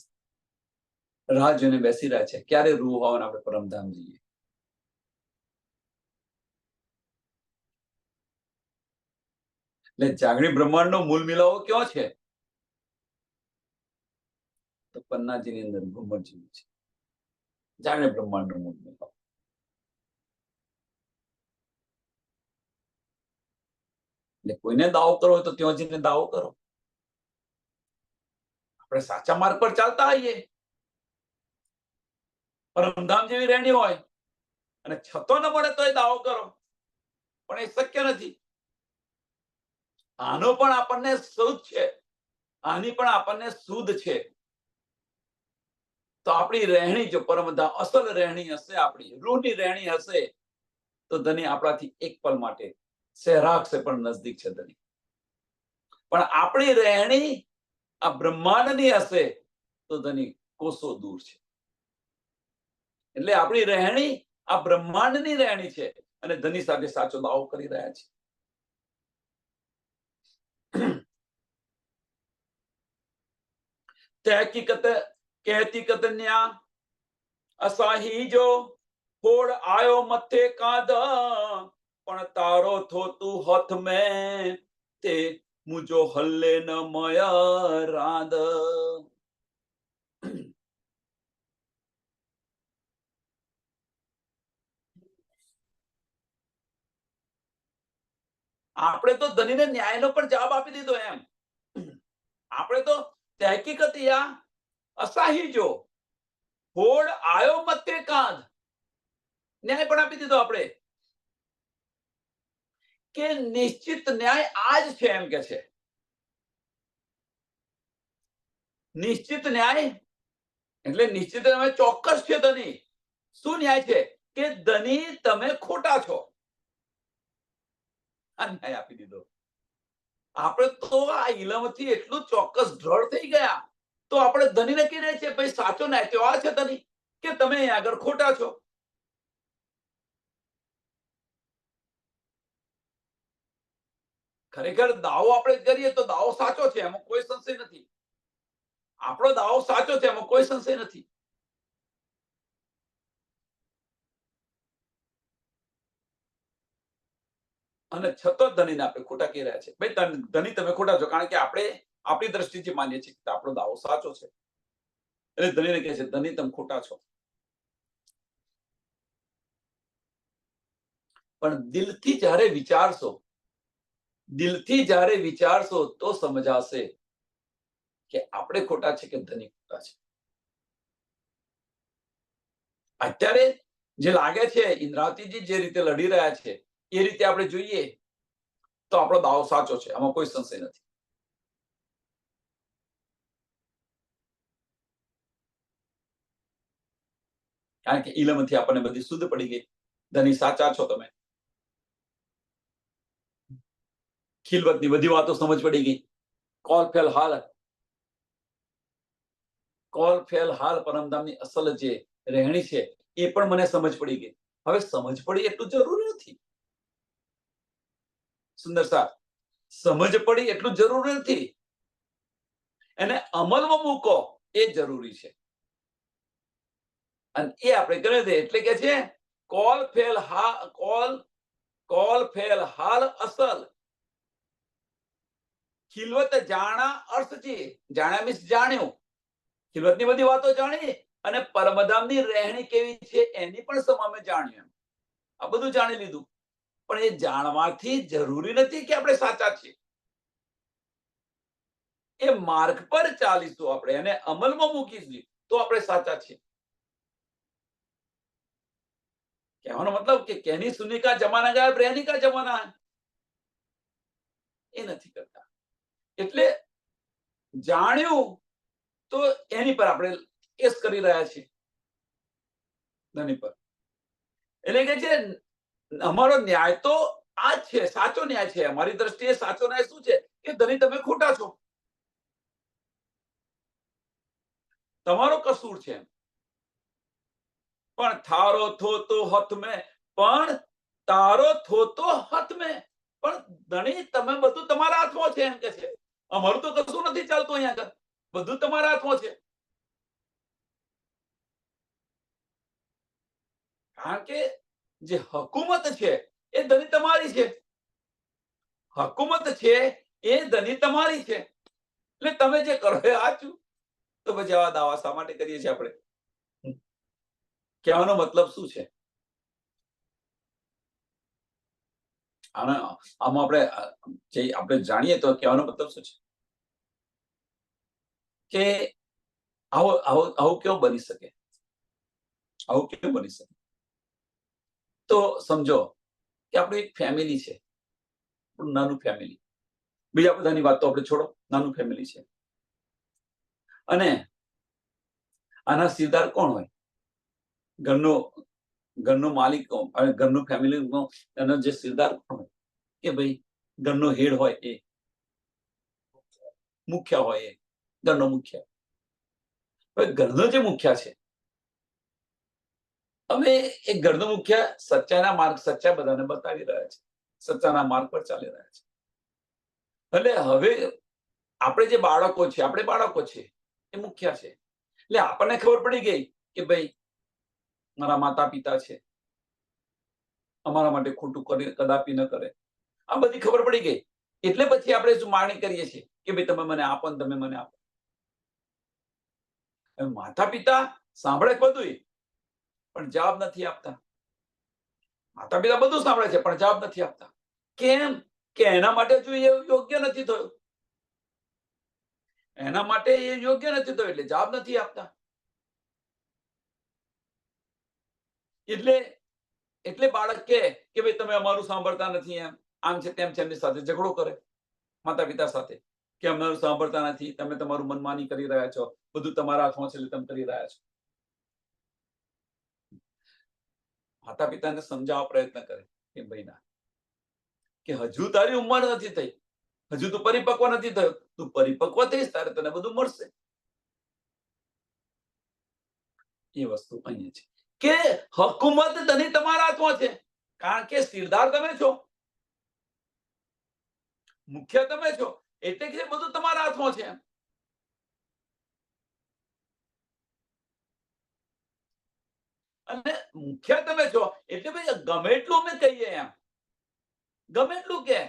રાહ જોઈને બેસી રહ્યા છે ક્યારે રૂહ આવવાને આપણે પરમધામ જઈએ. એટલે જાગણી બ્રહ્માંડનો મૂળ મિલાવો ક્યાં છે? તો પન્નાજીની અંદર ઘુમરજીનું છે. જાગણી બ્રહ્માંડનો મૂળ મિલાવો. એટલે કોઈને દાવો કરવો હોય તો ત્યાં જઈને દાવો કરો. આપણે સાચા માર્ગ પર ચાલતા આવીએ, પરમધામ જેવી રહેણી હોય અને છતો ન મળે તો એ દાવો કરો, પણ એ શક્ય નથી. આનો પણ આપણને શુદ્ધ છે, આની પણ આપણને શુદ્ધ છે. તો આપણી રહેણી જો પરમધામ અસલ રહેણી હશે, આપણી રૂહની રહેણી હશે તો ધની આપણાથી એક પલ માટે સહેરાગ સે પણ નજદીક છે ધની. પણ આપણી રહેણી આ બ્રહ્માંડની હશે તો ધની કોસો દૂર છે. એટલે આપણી રહેણી આ બ્રહ્માંડની રહેણી છે અને ધની સાથે સાચો દાવો કરી રહ્યા છે. તે હકીકત કહેતી કતન્યા અસાહી જો હોડ આયો મથે કાદ પણ તારો થોતું હથ મેં તે મુજો હલ્લે ન મય રાદ. આપણે તો ધનીને ન્યાયનો પણ જવાબ આપી દીધો એમ. આપણે તો તહેકીકત યા અસાહી જો હોડ આયો મતે કાંધ ન્યાય પણ આપી દીધો આપણે કે નિશ્ચિત ન્યાય આજ છે એમ કે છે. નિશ્ચિત ન્યાય એટલે નિશ્ચિત ચોક્કસ છે ધની. શું ન્યાય છે? કે ધની તમે ખોટા છો. આ ન્યાય આપી દીધો. આપણે તો આ ઇલમથી એટલું ચોક્કસ દ્રઢ થઈ ગયા તો આપણે ધનીને કહી રહ્યા છીએ ભાઈ સાચો ન્યાય તો આ છે ધની કે તમે અહીંયા આગળ ખોટા છો. ખરેખર દાવો આપણે કરીએ તો દાવો સાચો છે, એમાં કોઈ સંશય નથી. આપણો દાવો સાચો છે, એમાં કોઈ સંશય નથી. અને છતાં ધનીને આપણે ખોટા કહી રહ્યા છે. ભાઈ ધની તમે ખોટા છો કારણ કે આપણે આપણી દ્રષ્ટિથી માનીએ છીએ કે આપણો દાવો સાચો છે. એટલે ધણીને કહે છે, ધણી તમે ખોટા છો. પણ દિલથી જ્યારે વિચારશો તો સમજાશે કે આપણે ખોટા છે કે ધણી ખોટા છે. અત્યારે જે લાગે છે ઇન્દ્રાવતીજી જે રીતે લડી રહ્યા છે એ રીતે આપણે જોઈએ તો આપણો દાવો સાચો છે, આમાં કોઈ સંશય નથી. કારણ કે ઇલમથી આપણને બધી શુદ્ધ પડી ગઈ. ધણી સાચા છો તમે. ખિલવતની બધી વાતો સમજ પડી ગઈ. કોલ ફેલ હાલ પરમધામની અસલ જે રહેણી છે એ પણ મને સમજ પડી ગઈ. હવે સમજ પડી એટલું જરૂરી નથી. સુંદર સાહેબ, સમજ પડી એટલું જરૂરી નથી, એને અમલમાં મૂકો એ જરૂરી છે. અને એ આપણે કરી દે એટલે કે છે કોલ ફેલ હાલ અસલ ખિલવત જાણા અર્થ છે. જાણ્યા મીન્સ જાણ્યું. ખિલવતની બધી વાતો જાણી અને પરમધામની રહેણી કેવી છે એની પણ અમે જાણ્યું. આ બધું જાણી લીધું, પણ એ જાણવાથી જરૂરી નથી કે આપણે સાચા છીએ. એ માર્ગ પર ચાલીશું આપણે, એને અમલમાં મૂકીશું તો આપણે સાચા છીએ. કહેવાનો મતલબ કે कहनी सुनी का जमाना गया, रहनी का जमाना है. એ નથી કરતા. એટલે જાણ્યું તો એની પર આપણે કેસ કરી રહ્યા છીએ, ધણી પર. એટલે કે છે અમારો ન્યાય તો આ જ છે, સાચો ન્યાય છે. અમારી દ્રષ્ટિએ સાચો ન્યાય શું છે કે ધણી તમે ખોટા છો, તમારો કસૂર છે. પણ થારો થોતો હથ મેં, પણ તારો થોતો હથ મેં. પણ ધણી તમે બધું તમારા હાથમાં છે એમ કે છે. અમારું તો કશું નથી ચાલતું અહીંયા આગળ, બધું તમારા હાથમાં છે. કારણ કે જે હકુમત છે એ ધણી તમારી છે. હકુમત છે એ ધણી તમારી છે. એટલે તમે જે કરો એ સાચું. તો પછી આવા દાવા શા માટે કરીએ છીએ આપણે? કહેવાનો મતલબ શું છે? આમાં આપણે જાણીએ તો કહેવાનો મતલબ શું છે કે આવું કેવું બની શકે? આવું કેવું બની શકે? તો સમજો કે આપણી એક ફેમિલી છે, નાનું ફેમિલી. બીજા બધાની વાત તો આપણે છોડો, નાનું ફેમિલી છે. અને આના સીરદાર કોણ હોય? ઘરનો માલિક, ઘરનું ફેમિલીનો એનો જે સીરદાર કોણ હોય? કે ભાઈ ઘરનો હેડ હોય, એ મુખ્ય હોય, એ ઘરનો મુખ્ય. હવે ઘરનો જે મુખ્ય છે, અમે એ ઘરનો મુખ્ય સચ્ચા બધાને બતાવી રહ્યા છે, સચ્ચાના માર્ગ પર ચાલી રહ્યા છે. એટલે હવે આપણે જે બાળકો છે એ મુખ્ય છે. એટલે આપણને ખબર પડી ગઈ કે ભાઈ મારા માતા પિતા છે, અમારા માટે ખોટું કદાપી ન કરે. આ બધી ખબર પડી ગઈ. એટલે પછી આપણે શું માંગણી કરીએ છીએ કે ભાઈ તમે મને આપો ને તમે મને આપો. માતા પિતા સાંભળે બધું પણ જવાબ નથી આપતા. માતા પિતા બધું સાંભળે છે પણ જવાબ નથી આપતા. કેમ? કે એના માટે જો એ યોગ્ય નથી થયું, એના માટે એ યોગ્ય નથી થયું એટલે જવાબ નથી આપતા. એટલે બાળક કે ભાઈ તમે અમારું સાંભળતા નથી, એમ આમ છે તેમ છે, એમની સાથે ઝઘડો કરે માતા પિતા સાથે કે અમારું સાંભળતા નથી, તમે તમારું મનમાની કરી રહ્યા છો, બધું તમારા હાથમાં છે એટલે તમે કરી રહ્યા છો. માતા પિતાને સમજાવવા પ્રયત્ન કરે કે ભાઈ ના, કે હજુ તારી ઉંમર નથી થઈ, હજુ તું પરિપક્વ નથી થયો, તું પરિપક્વ થઈશ ત્યારે તને બધું મળશે. એ વસ્તુ અહીંયા છે કે હકુમત ધણી તમારા હાથમાં છે, કારણ કે સીરદાર તમે છો, મુખ્ય તમે છો, એટલે કે બધું તમારા હાથમાં છે. અને મુખ્ય તમે છો એટલે ભાઈ ગમે એટલું અમે કહીએ, એમ ગમે એટલું કે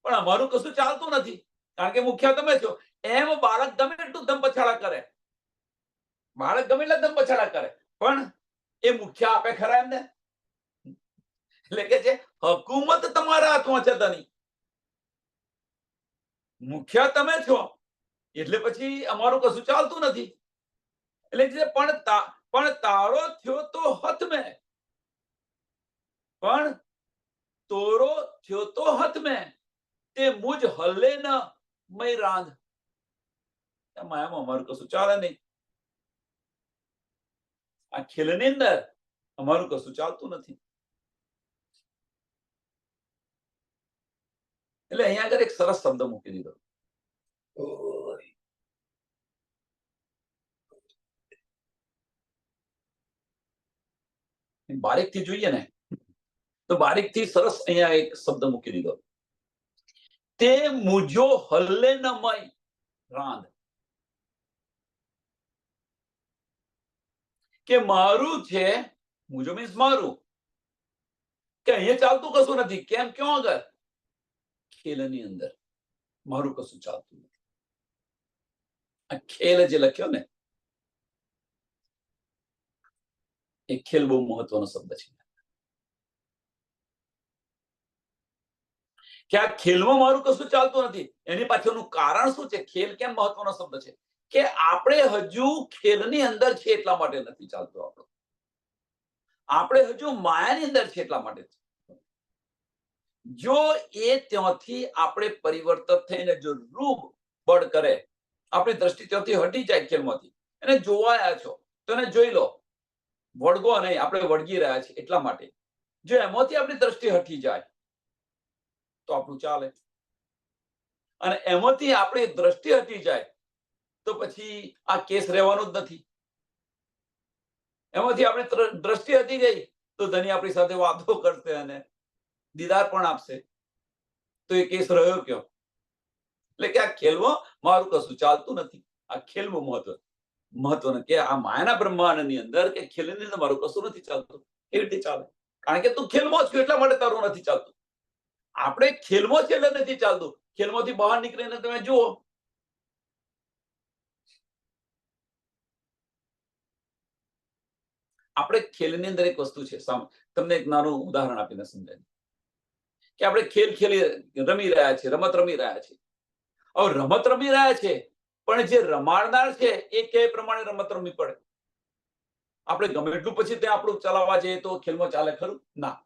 પણ અમારું કશું ચાલતું નથી, કારણ કે મુખ્ય તમે છો. એમ બાળક ગમે એટલું ધમ પછાડા કરે, બાળક ગમે એટલા ધમ પછાડા કરે પણ એ મુખ્ય આપે ખરા એમને? એટલે કે છે હકુમત તમારા હાથમાં છે ધણી, મુખ્ય તમે છો, એટલે પછી અમારું કશું ચાલતું નથી. એટલે પણ તારો થયો તો હથ મેં, પણ તોરો થયો તો હથ મેં, તે મુજ હલ્લે ન મય રાંધ. માયામાં અમારું કશું ચાલે નહીં. આ ખેલની અંદર અમારું કશું ચાલતું નથી. એટલે અહીંયા આગળ એક સરસ શબ્દ મૂકી દીધો. બારીકથી જોઈએ ને તો બારીકથી સરસ અહીંયા એક શબ્દ મૂકી દીધો, તે મુજો હલ્લે ન મય રાંધ. કે મારું છે, મુજો મીન્સ મારું, કે અહીંયા ચાલતું કશું નથી. કેમ? ક્યાં આગળ? ખેલની અંદર મારું કશું ચાલતું નથી. આ ખેલ જે લખ્યો ને એ ખેલ બહુ મહત્વનો શબ્દ છે. કે આ ખેલમાં મારું કશું ચાલતું નથી. એની પાછળનું કારણ શું છે? ખેલ કેમ મહત્વનો શબ્દ છે? કે આપણે હજુ ખેલની અંદર છે એટલા માટે નથી ચાલતું. આપણે હજુ માયાની અંદર છે એટલા માટે. જો એ ત્યાંથી આપણે પરિવર્તન થઈને જો રૂપ બળ કરે, આપણી દ્રષ્ટિ ત્યાંથી હટી જાય ખેલમાંથી, એને જોવાયા છો તો એને જોઈ લો, વળગો નહીં, આપણે વળગી રહ્યા છીએ એટલા માટે. જો એમાંથી આપણી દ્રષ્ટિ હટી જાય તો આપણું ચાલે, અને એમાંથી આપણી દ્રષ્ટિ હટી જાય તો પછી આ કેસ રહેવાનો જ નથી. એમાંથી આપણી દ્રષ્ટિ હટી ગઈ તો ધણી આપણી સાથે વાતો કરશે અને દીદાર પણ આપશે, તો એ કેસ રહ્યો ક્યો? એટલે કે આ ખેલમાં મારું કશું ચાલતું નથી. આ ખેલમાં મહત્વનું કે આ માયાના બ્રહ્માંડની અંદર કે ખેલની અંદર મારું કશું નથી ચાલતું. કેવી રીતે ચાલે? કારણ કે તું ખેલમાં છું એટલા માટે તારું નથી ચાલતું. આપણે ખેલમાં છે એટલે નથી ચાલતું. ખેલમાંથી બહાર નીકળીને તમે જુઓ, આપણે ખેલની અંદર એક વસ્તુ છે, તમને એક નાનું ઉદાહરણ આપીને સમજાય કે આપણે ખેલ રમી રહ્યા છીએ, રમત રમી રહ્યા છીએ. હવે રમત રમી રહ્યા છે પણ જે રમાડનાર છે એ કે પ્રમાણે રમત રમવી પડે. આપણે ગમે એટલું પછી ત્યાં આપણું ચલાવવા જઈએ તો ખેલમાં ચાલે ખરું? ના.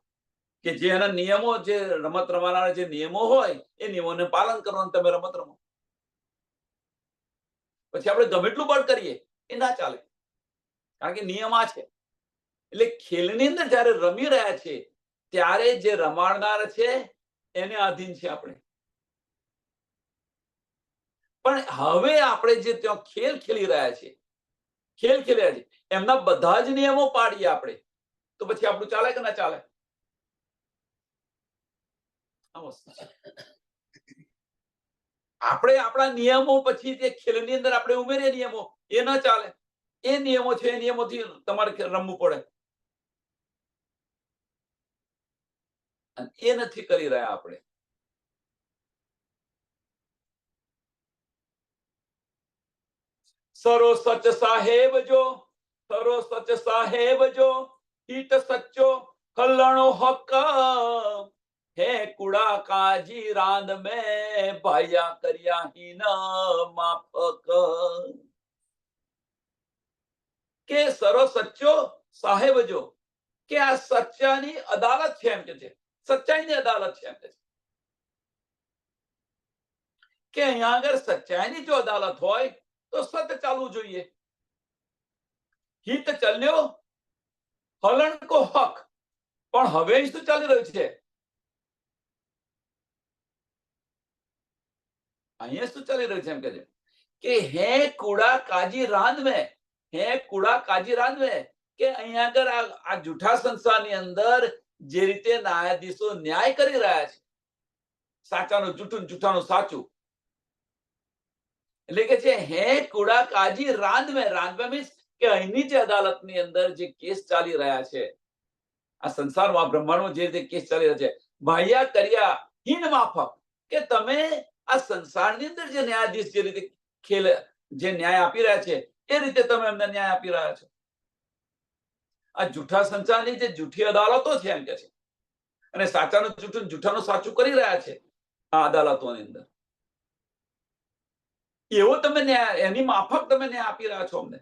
કે જે એના નિયમો, જે રમત રમવાના જે નિયમો હોય એ નિયમોને પાલન કરવાનું તમે રમત રમો. પછી આપણે ગમે એટલું બળ કરીએ એ ના ચાલે, કારણ કે નિયમ આ છે. એટલે ખેલની અંદર જયારે રમી રહ્યા છે ત્યારે જે રમાડનાર છે એને આધીન છે આપણે. પણ હવે આપણે જે ત્યાં ખેલ ખેલી રહ્યા છે એમના બધા જ નિયમો પાડીએ આપણે તો પછી આપણું ચાલે કે ના ચાલે? આપણે આપણા નિયમો પછી જે ખેલની અંદર આપણે ઉમેરીએ નિયમો, એ ના ચાલે. એ નિયમો છે, એ નિયમોથી તમારે રમવું પડે, એ નથી કરી રહ્યા આપણે. સરો સચ સાહેબ જો, સરો સચ સાહેબ જો, ઈટ સચ્ચો કલ્યાણો હક, હે કુડા કાજી રાંદ મેં ભાયા કર્યા હીન માફક. કે સરો સચ્ચો સાહેબ જો, કે આ સચ્ચાની અદાલત છે એમ કે છે, સચ્ચાઈની અદાલત છે એમ કે છે. કે અહીંયા આગળ સચ્ચાઈની જો અદાલત હોય તો સત્ય ચાલવું જોઈએ. હિત ચાલ્યો હલણ કો હક, પણ હવે શું ચાલી રહ્યું છે? અહીંયા શું ચાલી રહ્યું છે એમ કે હે કુડા કાજી રાંદ મેં, હે કુડા કાજી રાંદ મેં, કે અહીંયા આગળ આ જૂઠા સંસારની અંદર જે રીતે ન્યાયાધીશો ન્યાય કરી રહ્યા છે, સાચાનું જૂઠું, જૂઠાનું સાચું, એટલે કે છે હે કુડા કાજી રાંદ મેં મીન્સ કે અહીંની જે અદાલતની અંદર જે કેસ ચાલી રહ્યા છે, આ સંસારમાં બ્રહ્માંડમાં જે રીતે કેસ ચાલી રહ્યા છે, ભાયા કર્યા હીન માફક, કે તમે આ સંસારની અંદર જે ન્યાયાધીશ જે રીતે ખેલ જે ન્યાય આપી રહ્યા છે એ રીતે તમે એમને ન્યાય આપી રહ્યા છો. આ જૂઠા સંચારની જે જૂઠી અદાલતો છે એમ કે છે, અને સાચાનું જૂઠું, જૂઠાનું સાચું કરી રહ્યા છે આ અદાલતોની અંદર, એવો તમે ન્યાય, એની માફક તમે ન્યાય આપી રહ્યા છો અમને.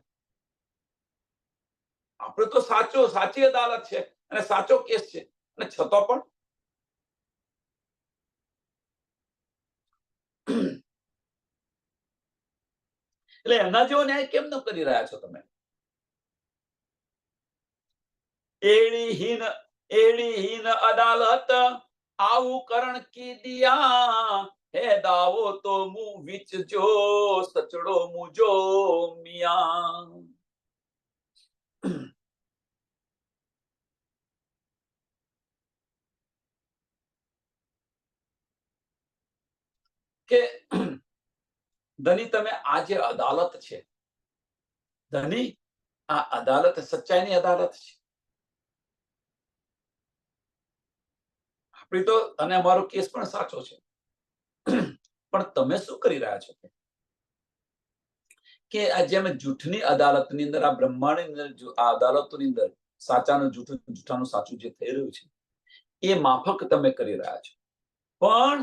આપણે તો સાચી અદાલત છે અને સાચો કેસ છે, અને છતાં પણ એટલે એના જેવો ન્યાય કેમ ન કરી રહ્યા છો તમે? એડીહીન અદાલત આવું કરણ કીધિયા, હે દાવો તો મું વિચ જો સચડો મુજો મિયા. કે ધની તમે આ જે અદાલત છે, ધની આ અદાલત સચ્ચાઈની અદાલત છે. આપણી તો, અને અમારો કેસ પણ સાચો છે, પણ તમે શું કરી રહ્યા છો કે આ જેમ જૂઠની અદાલતની અંદર, આ બ્રહ્માંડની અંદર, આ અદાલતોની અંદર સાચાનું જૂઠું, જૂઠાનું સાચું જે થઈ રહ્યું છે એ માફક તમે કરી રહ્યા છો. પણ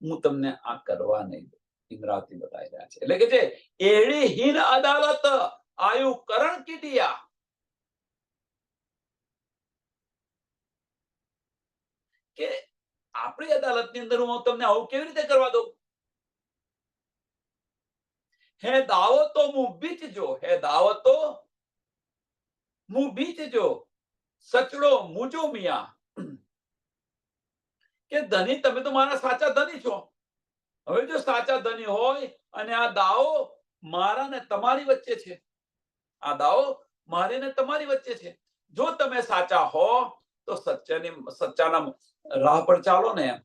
હું તમને આ કરવા નહીં દઉં, ઇમરાતી બતાવી રહ્યા છે. એટલે કે છે એડીહીન અદાલત આયુ કરણ કીધિયા, કે આપણી અદાલતની અંદર હું તમને આવું કેવી રીતે કરવા દઉં? હે દાવતો મું બીચજો, હે દાવતો મું બીચજો સચડો મુજો મિયા. કે ધની તમે તો મારા સાચા ધની છો. હવે જો સાચા ધની હોય અને આ દાવો મારા ને તમારી વચ્ચે છે, આ દાવો મારી ને તમારી વચ્ચે છે, જો તમે સાચા હો તો સચ્ચાના રાહ પર ચાલો ને, એમ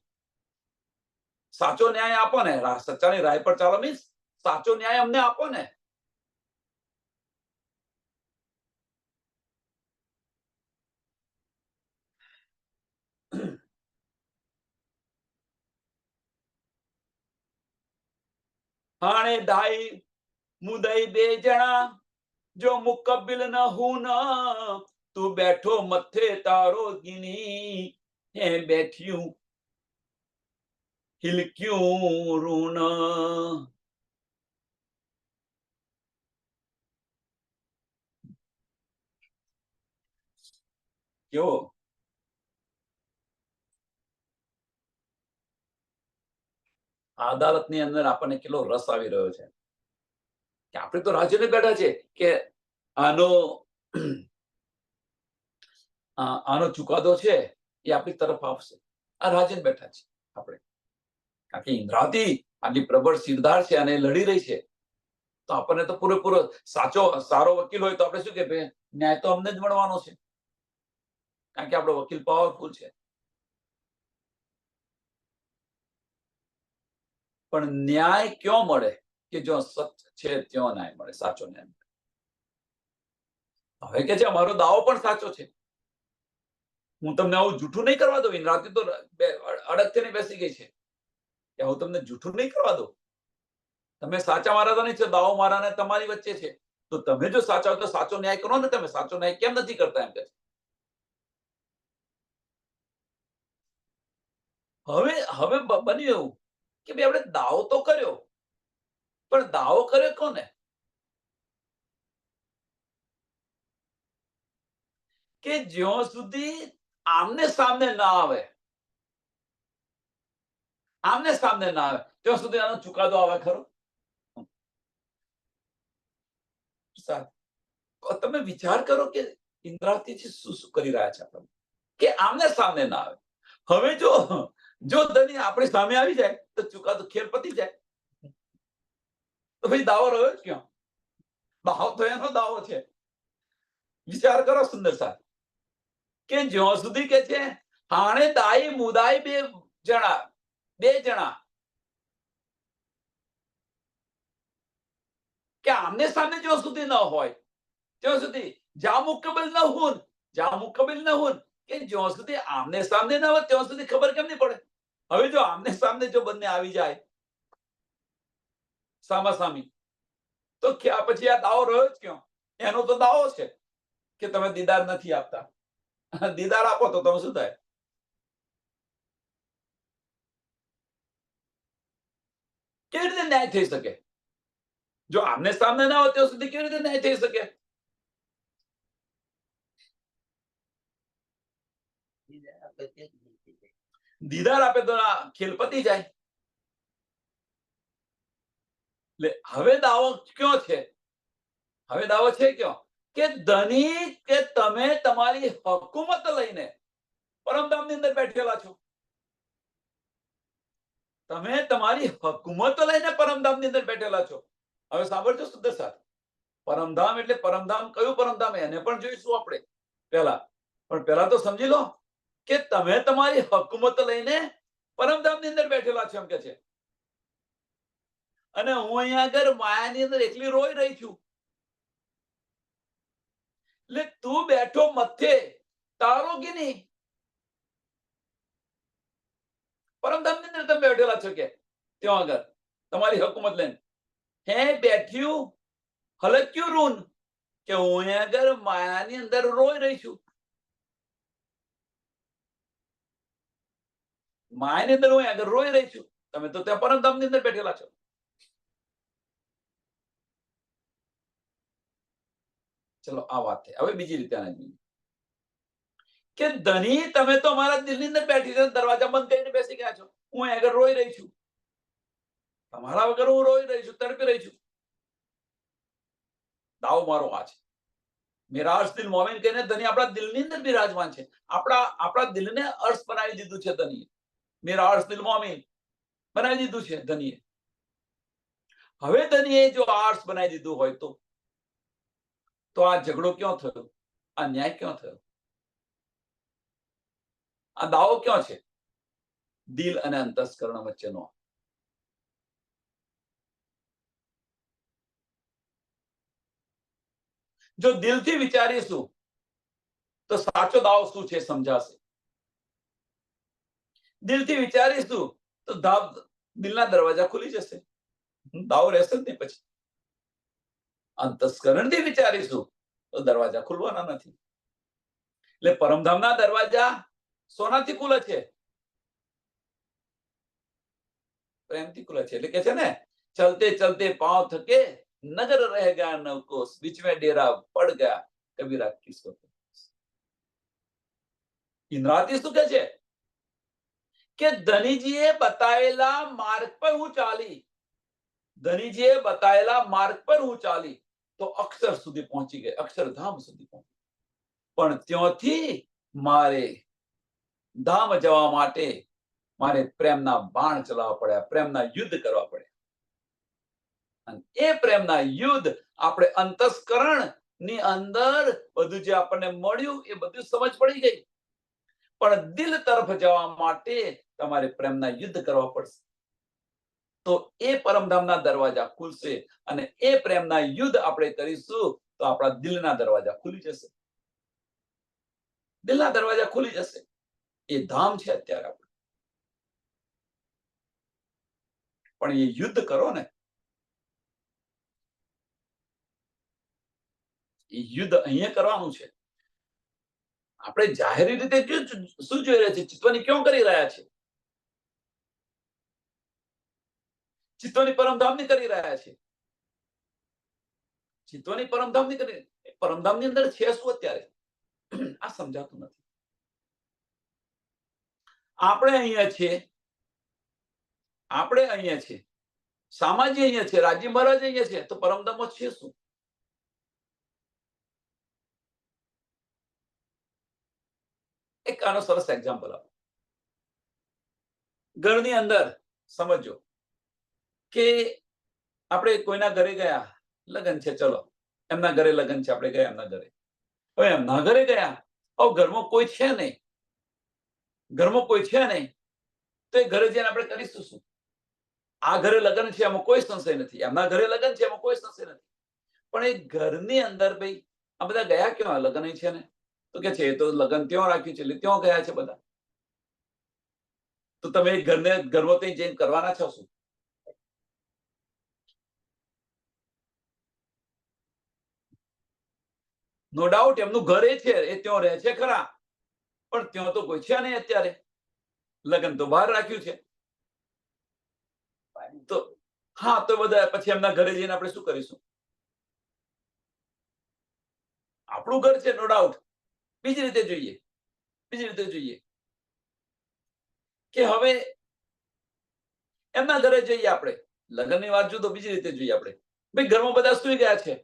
સાચો ન્યાય આપો ને, સચ્ચાની રાહ પર ચાલો મીન્સ સાચો ન્યાય અમને આપો ને. હાણે ધાઈ મુદઈ બે જણા, જો મુકબિલ ન હું ન, તું બેઠો મથે તારો ગીની, હે બેઠ્યું હિલક્યું ઋણ. કેવો અદાલતની અંદર આપણને કેટલો રસ આવી રહ્યો છે કે આપણે તો રાજ્યને બેઠા છે કે આનો ચુકાદો છે એ આપણી તરફ આવશે. આ રાજ્યને બેઠા છે આપણે, કારણ કે ઇન્દ્રાવતી આટલી પ્રબળ સિરદાર છે અને લડી રહી છે, તો આપણને તો પૂરેપૂરો સારો વકીલ હોય તો આપણે શું કે ન્યાય તો અમને જ મળવાનો છે, કારણ કે આપણો વકીલ પાવરફુલ છે. પણ ન્યાય ક્યાં મળે? કે જો સત્ય છે ત્યાં ન્યાય મળે, સાચો ન્યાય મળે. હવે કે છે અમારો દાવો પણ સાચો છે, હું તમને આવું જૂઠું નહીં કરવા દઉં. રાતે તો અડગથી બેસી ગઈ છે કે હું તમને જૂઠું નહીં કરવા દઉં. તમે સાચા મારા તો નહીં છો, દાવો મારા ને તમારી વચ્ચે છે, તો તમે જો સાચા હો તો સાચો ન્યાય કરો ને. તમે સાચો ન્યાય કેમ નથી કરતા? એમ કે હવે બન્યું એવું કે ભાઈ આપણે દાવો તો કર્યો, પણ દાવો કર્યો કોને? કે જ્યાં સુધી આમને સામને ના આવે, ત્યાં સુધી આનો ચુકાદો આવે ખરો? તમે વિચાર કરો કે ઇન્દ્રાવતીજી શું શું કરી રહ્યા છે આપણે, કે આમને સામને ના આવે. હવે જો ધની આપણી સામે આવી જાય તો ચુકાદો ખેર પતી જાય, તો ભાઈ દાવો રહ્યો જ ક્યાં? દાવો તો એનો દાવો છે. વિચાર કરો સુંદર સાહેબ, કે જ્યાં સુધી કે છે હાણે દાઈ મુદાઈ બે જણા, કે આમને સામે જ્યાં સુધી ન હોય ત્યાં સુધી જા મુકબલ ન હું, કે જ્યાં સુધી આમને સામને ન હોય ત્યાં સુધી ખબર કેમ નહીં પડે? હવે જો આમને સામને જો બંને આવી જાય સામાસામી, તો ક્યાં પછી આ દાવો રહ્યો જ ક્યાં? એનો તો દાવો છે કે તમે દીદાર નથી આપતા. દીદાર આપો તો તમે શું થાય? કેવી રીતે ન્યાય થઈ શકે? જો આમને સામને ના હોય ત્યાં સુધી કેવી રીતે ન્યાય થઈ શકે? દીદાર આપે તો ખેલ પતી જાય. એટલે હવે દાવો કયો છે? હવે દાવો છે કયો? કે ધની કે તમે તમારી હકુમત લઈને પરમધામની અંદર બેઠેલા છો. તમે તમારી હકુમત લઈને પરમધામની અંદર બેઠેલા છો. હવે સાંભળજો સુંદર સાથ. પરમધામ એટલે પરમધામ કયું પરમધામ એને પણ જોઈશું આપણે પહેલા. પણ પહેલા તો સમજી લો કે તમે તમારી હકુમત લઈને પરમધામની અંદર બેઠેલા છો એમ કે છે. અને હું અહીંયા આગળ માયાની અંદર એકલી રોઈ રહી છું. એટલે તું બેઠો મથે તારો કે નહીં? પરમધામની અંદર તમે બેઠેલા છો કે ત્યાં આગળ તમારી હકુમત લઈને હે બેઠ્યું હલક્યું રૂન કે હું અહીંયા આગળ માયાની અંદર રોઈ રહી છું. માયાની અંદર હું આગળ રોઈ રહી છું. તમે તો ત્યાં પરમધામની અંદર બેઠેલા છો. ચલો આ વાત છે. હવે બીજી રીતે આને જોઈએ કે ધની તમે તો અમારા દિલની અંદર બેઠી છે, દરવાજા બંધ કરીને બેસી ગયા છો. હું આગળ રોઈ રહી છું. તમારા વગર હું રોઈ રહી છું, તડપી રહી છું. દાવ મારો આ છે. મિરાજ દિલ મોમિન કહીને ધની આપણા દિલની અંદર બિરાજમાન છે. આપણા દિલને અર્શ બનાવી દીધું છે ધનીએ. મિરાજ દિલ મોમિન બનાવી દીધું છે ધનીએ. હવે ધનીએ જો અર્શ બનાવી દીધું હોય તો આ ઝઘડો ક્યાં થયો? આ ન્યાય ક્યાં થયો? આ દાવો ક્યાં છે? દિલ અને અંતસ્કરણ વચ્ચેનો. જો દિલથી વિચારીશું તો સાચો દાવો શું છે સમજાશે. દિલથી વિચારીશું તો દિલના દરવાજા ખુલી જશે. દાવો રહેશે જ નહીં પછી. અંતસ્કરણથી વિચારીશું તો દરવાજા ખુલવાના નથી. એટલે પરમધામના દરવાજા સોનાથી ખુલે છે? પ્રેમથી ખુલે છે. એટલે કે છે ને ચલતે ચલતે પાંવ થકે નજર રહ ગયા નવકોસ બીચ में डेरा पड़ गया कबीरा किसको. ઇન્દ્રાતી શું કે છે કે ધનીજીએ બતાવેલા માર્ગ પર હું ચાલી. ધનીજીએ બતાવેલા માર્ગ પર હું ચાલી તો અક્ષર સુધી પહોંચી ગઈ, અક્ષરધામ સુધી પહોંચી. પણ ત્યાંથી મારે ધામ જવા માટે મારે પ્રેમના બાણ ચલાવવા પડ્યા, પ્રેમના યુદ્ધ કરવા પડ્યા. અને એ પ્રેમના યુદ્ધ આપણે અંતસ્કરણ ની અંદર બધું જે આપણને મળ્યું એ બધું સમજ પડી ગઈ. પણ દિલ તરફ જવા માટે તમારે પ્રેમના યુદ્ધ કરવા પડશે. તો એ પરમધામના દરવાજા ખુલશે અને એ પ્રેમના યુદ્ધ આપણે કરીશું તો આપણા દિલના દરવાજા ખુલી જશે. દિલના દરવાજા ખુલી જશે. એ ધામ છે અત્યારે આપણે. પણ એ યુદ્ધ કરો ને, એ યુદ્ધ અહીંયા કરવાનું છે. આપણે જાહેરી રીતે શું જોઈ રહ્યા છે? ચિત્તવાની ક્યાં કરી રહ્યા છે? ચિત્તોની પરમધામની કરી રહ્યા છે. ચિત્તોની પરમધામની કરી. પરમધામની અંદર છે શું અત્યારે? આ સમજાતું નથી. આપણે અહીંયા છીએ, આપણે અહીંયા છીએ, સામાજી અહીંયા છે, રાજી મહારાજ અહીંયા છે, તો પરમધામમાં છે શું? એક આનો સરસ એક્ઝામ્પલ આપો. ઘરની અંદર સમજો કે આપણે કોઈના ઘરે ગયા, લગ્ન છે, ચલો એમના ઘરે લગ્ન છે, આપણે ગયા એમના ઘરે. હવે એમના ઘરે ગયા, હવે ઘરમાં કોઈ છે નહીં, ઘરમાં કોઈ છે નહીં, તો એ ઘરે જઈને આપણે કરીશું શું? આ ઘરે લગ્ન છે એમાં કોઈ સંશય નથી, એમના ઘરે લગ્ન છે એમાં કોઈ સંશય નથી. પણ એ ઘરની અંદર ભાઈ આ બધા ગયા ક્યાં? લગ્ન છે ને, તો કે છે એ તો લગ્ન ત્યાં રાખ્યું છે એટલે ત્યાં ગયા છે બધા. તો તમે ઘરમાં જઈને કરવાના છો શું? નો ડાઉટ એમનું ઘર એ છે, એ ત્યાં રહે છે ખરા, પણ ત્યાં તો કોઈ છે નહીં અત્યારે. લગ્ન તો બહાર રાખ્યું છે. તો હા, તો બધા પછી એમના ઘરે જઈને આપણે શું કરીશું? આપણું ઘર છે, નો ડાઉટ. બીજી રીતે જોઈએ કે હવે એમના ઘરે જઈએ આપણે. લગ્નની વાત જો તો બીજી રીતે જોઈએ આપણે. ભાઈ ઘરમાં બધા સુઈ ગયા છે.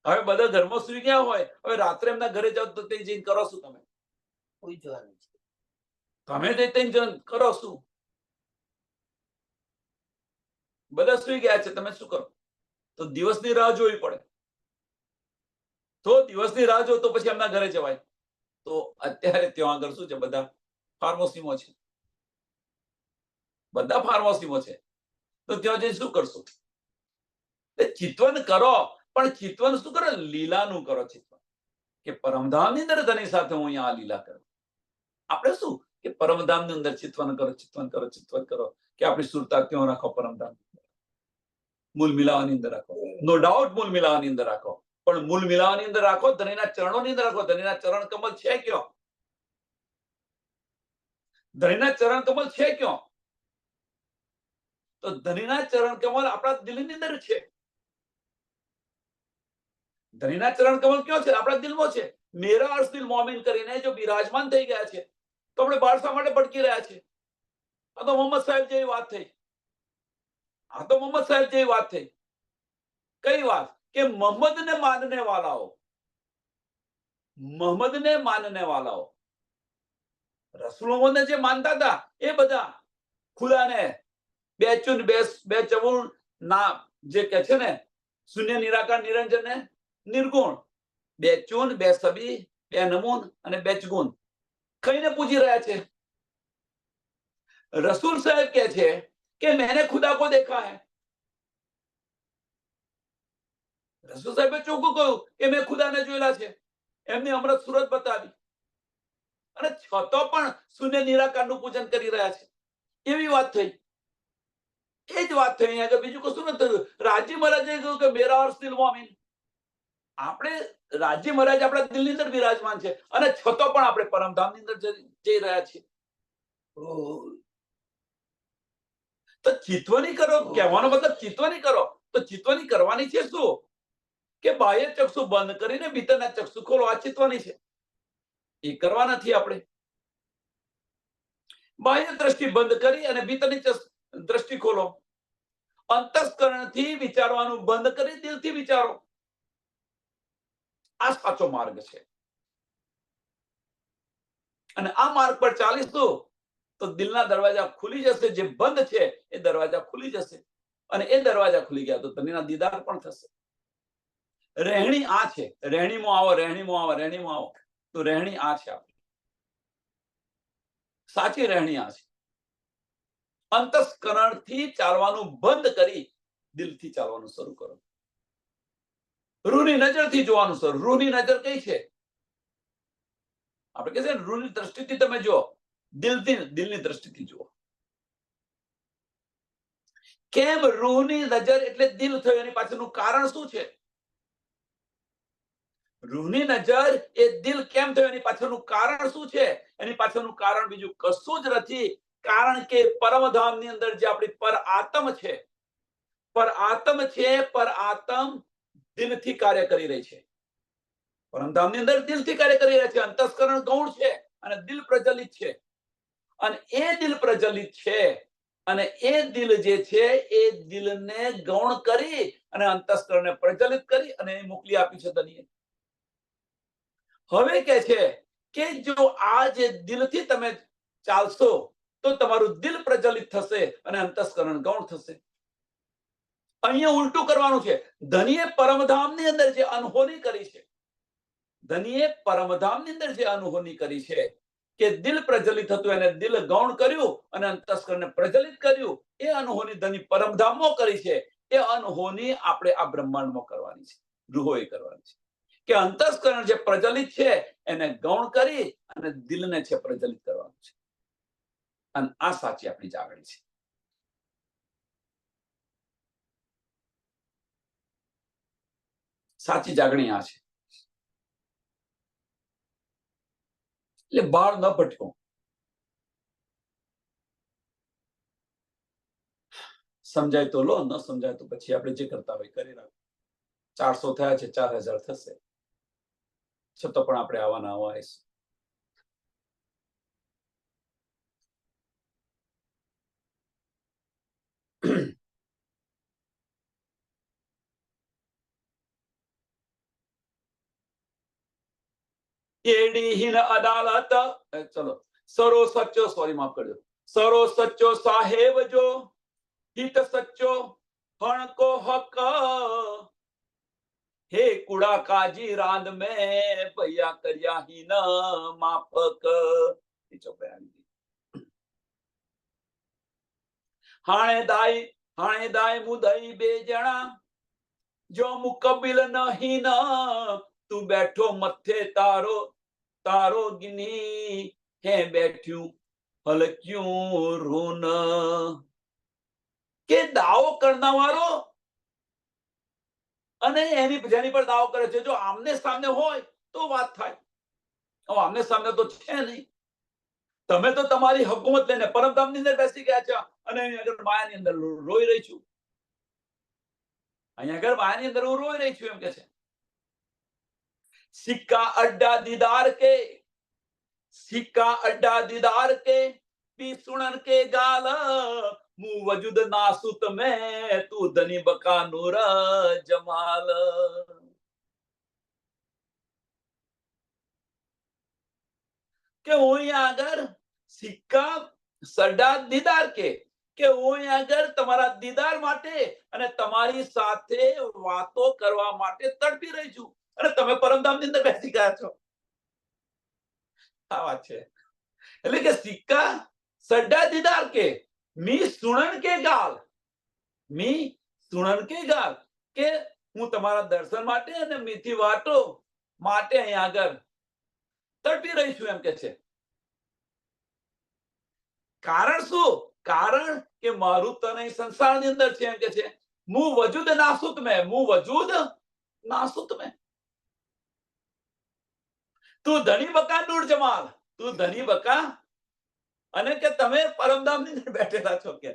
હવે બધા ઘરમાં સુઈ ગયા હોય, હવે રાત્રે એમના ઘરે જાઓ તો તે જઈને કરો શું તમે? કોઈ જવાનું છે. તમે તે કરો શું? બધા સુઈ ગયા છે, તમે શું કરો? તો દિવસની રાહ જોવી પડે. તો દિવસની રાહ જો તો પછી એમના ઘરે જવાય. તો અત્યારે ત્યાં આગળ શું છે? બધા ફાર્મસીમાં છે. બધા ફાર્મસીમાં છે. તો ત્યાં જઈને શું કરશો? ચિત્વન કરો, પણ ચિત્વન શું કરો? લીલાનું કરો ચિત્વન. કે પરમધામની અંદર ધની સાથે હું અહીંયા આ લીલા કરું. આપણે શું કે પરમધામની અંદર ચિત્વન કરો કે આપણી સુરતા ક્યાં રાખો? પરમધામ મૂળ મિલાવાની અંદર રાખો. નો ડાઉટ મૂળ મિલાવાની અંદર રાખો, પણ મૂળ મિલાવાની અંદર રાખો, ધણીના ચરણોની અંદર રાખો. ધણીના ચરણ કમળ છે ક્યાં? ધણીના ચરણ કમળ છે ક્યાં? તો ધણીના ચરણ કમળ આપણા દિલની અંદર છે. ધણીના ચરણ કમળ ક્યાં છે? આપણા દિલમાં છે. મેરા અર્શ દિલ મોમિન કરીને જો બિરાજમાન થઈ ગયા છે, તો આપણે બહાર શા માટે ભટકી રહ્યા છે? આ તો મોહમ્મદ સાહેબ જેવી વાત થઈ. કઈ વાત? કે મોહમ્મદને માનને વાલાઓ રસૂલ મોહમ્મદને જે માનતા હતા એ બધા ખુદાને બે ચવુર નામ જે કે છે ને, શૂન્ય નિરાકાર નિરંજન ને નિર્ગુણ, બે ચૂન, બે સબી, બે નમૂન અને બે ચગુણ કઈને પૂજી રહ્યા છે. રસૂલ સાહેબ કહે છે કે मैंने खुदा को देखा है. રસૂલ સાહેબે ચોખ્ખું કહ્યું કે મેં ખુદાને જોયેલા છે. એમની અમૃત સુરત બતાવી, અને છતાં પણ શૂન્ય નિરાકારનું પૂજન કરી રહ્યા છે. એવી વાત થઈ. એ જ વાત થઈ. અહીંયા બીજું કશું નથી થયું. રાજી મહારાજે કહ્યું કે મેરા અર્શ દિલ મોમિન. આપણે રાજી મહારાજ આપણા દિલની અંદર બિરાજમાન છે, અને છતાં પણ આપણે પરમધામની અંદર જઈ રહ્યા છીએ. તો ચિત્વની કરો કહેવાનો મતલબ ચિત્વની કરો. તો ચિત્વની કરવાની છે શું? કે બાહ્ય ચક્ષુ બંધ કરીને ભીતરના ચક્ષુ ખોલો. આ ચિત્વની છે. એ કરવા નથી આપણે. બાહ્ય દ્રષ્ટિ બંધ કરી અને ભીતરની દ્રષ્ટિ ખોલો. અંતસ્કરણથી વિચારવાનું બંધ કરી દિલથી વિચારો. આ સાચો માર્ગ છે. અને આ માર્ગ પર ચાલીશું તો દિલના દરવાજા ખુલી જશે. જે બંધ છે એ દરવાજા ખુલી જશે, અને એ દરવાજા ખુલી ગયા તો ધણીના દીદાર પણ થશે. રહેણી આ છે. રહેણીમાં આવો. તો રહેણી આ છે. આપણી સાચી રહેણી આ છે. અંતસ્કરણથી ચાલવાનું બંધ કરી દિલથી ચાલવાનું શરૂ કરો. રૂહની નજરથી જોવાનું શરૂ. રૂહની નજર કઈ છે? આપણે કહે છે રૂહની દ્રષ્ટિથી તમે જુઓ, દિલની દ્રષ્ટિથી જુઓ. કેમ રૂહની નજર એટલે દિલ થયું? એની પાછળનું કારણ શું છે? રૂહની નજર એ દિલ કેમ થયું? એની પાછળનું કારણ શું છે? એની પાછળનું કારણ બીજું કશું જ નથી. કારણ કે પરમધામની અંદર જે આપણી પર આત્મ છે, પર આત્મ દિલથી કાર્ય કરી રહી છે. પરમધામની અંદર દિલથી કાર્ય કરી રહ્યા છે. અંતસ્કરણ ગૌણ છે અને દિલ પ્રજ્વલિત છે. અને એ દિલ પ્રજ્વલિત છે, અને એ દિલ જે છે એ દિલને ગૌણ કરી અને અંતસ્કરણને પ્રજ્વલિત કરી અને મોકલી આપી છે ધણીએ. હવે કે છે કે જો આ જે દિલથી તમે ચાલશો તો તમારું દિલ પ્રજ્વલિત થશે અને અંતસ્કરણ ગૌણ થશે. અહીંયા ઉલટું કરવાનું છે. ધણીએ પરમધામની અંદર જે અનહોની કરી છે, કે દિલ પ્રજ્વલિત હતું એને દિલ ગૌણ કર્યું અને અંતસ્કરણને પ્રજ્વલિત કર્યું. એ અનહોની ધણી પરમધામમાં કરી છે. એ અનહોની આપણે આ બ્રહ્માંડમાં કરવાની છે. રૂહોએ કરવાની છે. કે અંતસ્કરણ જે પ્રજ્વલિત છે એને ગૌણ કરી અને દિલને છે પ્રજ્વલિત કરવાનું છે. અને આ સાચી આપણી જાગણી છે. સાચી જાગણી આ છે. એટલે બાળ ન ભટકો. સમજાય તો લો, ન સમજાય તો પછી આપણે જે કરતા હોય કરી રાખો. 400 થયા છે, 4000 થશે, છતાં પણ આપણે આવા ના આવા આવીશું. એડીહીન અદાલત, ચલો, સરો સચ્ચો, સોરી માફ કરજો, સરો સચ્ચો સાહેબ જો હિત સચ્ચો હણકો હક, હે કુડા કાજી રાંદ મેં ભૈયા કર્યા હીન માફક. હાણે દાય મુદઈ બે જણા, જો મુકબિલ નહીં તું બેઠો મથે તારો તારો ગિની હે બેઠ્યું હલક્યું રૂન. કે દાવો કરનારો અને જેની પર દાવો કરે છે, જો આમને સામને હોય તો વાત થાય. આમને સામને તો છે નહીં. તમે તો તમારી હુકુમત લઈને પરમધામની અંદર બેસી ગયા છો અને અહીંયા આગળ માયાની અંદર રોઈ રહી છું. અહીંયા આગળ માયાની અંદર હું રોઈ રહી છું એમ કે છે. સિક્કા અડ્ડા દીદાર કે, સિક્કા અડ્ડા દીદાર કે પી સુણન કે ગાલ, મું વજુદ નાસુત મેં તું ધની બકા નૂર જમાલ. કે હું અહીંયા આગળ સિક્કા સડા દીદાર કે હું અહીંયા આગળ તમારા દીદાર માટે અને તમારી સાથે વાતો કરવા માટે તડપી રહી છું, અને તમે પરમધામની અંદર બેસી ગયા છો. આ વાત છે. એટલે કે સિક્કા સડા દીદાર કે મી સુણન કે ગાલ, મી સુણન કે ગાલ, કે હું તમારા દર્શન માટે અને મીઠી વાતો માટે અહીંયા આગળ તડપી રહી છું એમ કે છે. કારણ શું? કારણ કે મારું તનય સંસારની અંદર છે એમ કે છે. મું વજુદ નાસુત મેં, મું વજુદ નાસુત મેં તું ધની બકા નૂર જમાલ, તું ધની બકા, અને કે તમે પરમધામની અંદર બેઠેલા છો કે.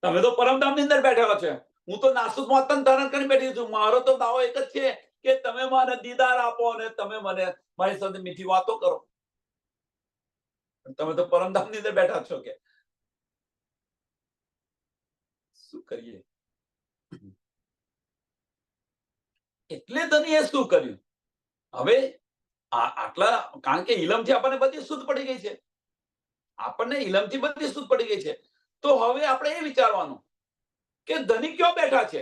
તમે તો પરમધામની અંદર બેઠેલા છો, હું તો નાસુદ મોતન ધારણ કરીને બેઠી છું. મારો તો દાવો એક જ છે કે તમે મને દીદાર આપો અને તમે મને મારી સાથે મીઠી વાતો કરો. તમે તો પરમધામની અંદર બેઠા છો કે. શું કરીએ? એટલે ધનીએ શું કર્યું? હવે આટલા, કારણ કે ઇલમથી આપણને બધી શુદ્ધ પડી ગઈ છે, આપણને ઇલમથી બધી શુદ્ધ પડી ગઈ છે. તો હવે આપણે એ વિચારવાનું કે ધની ક્યાં બેઠા છે?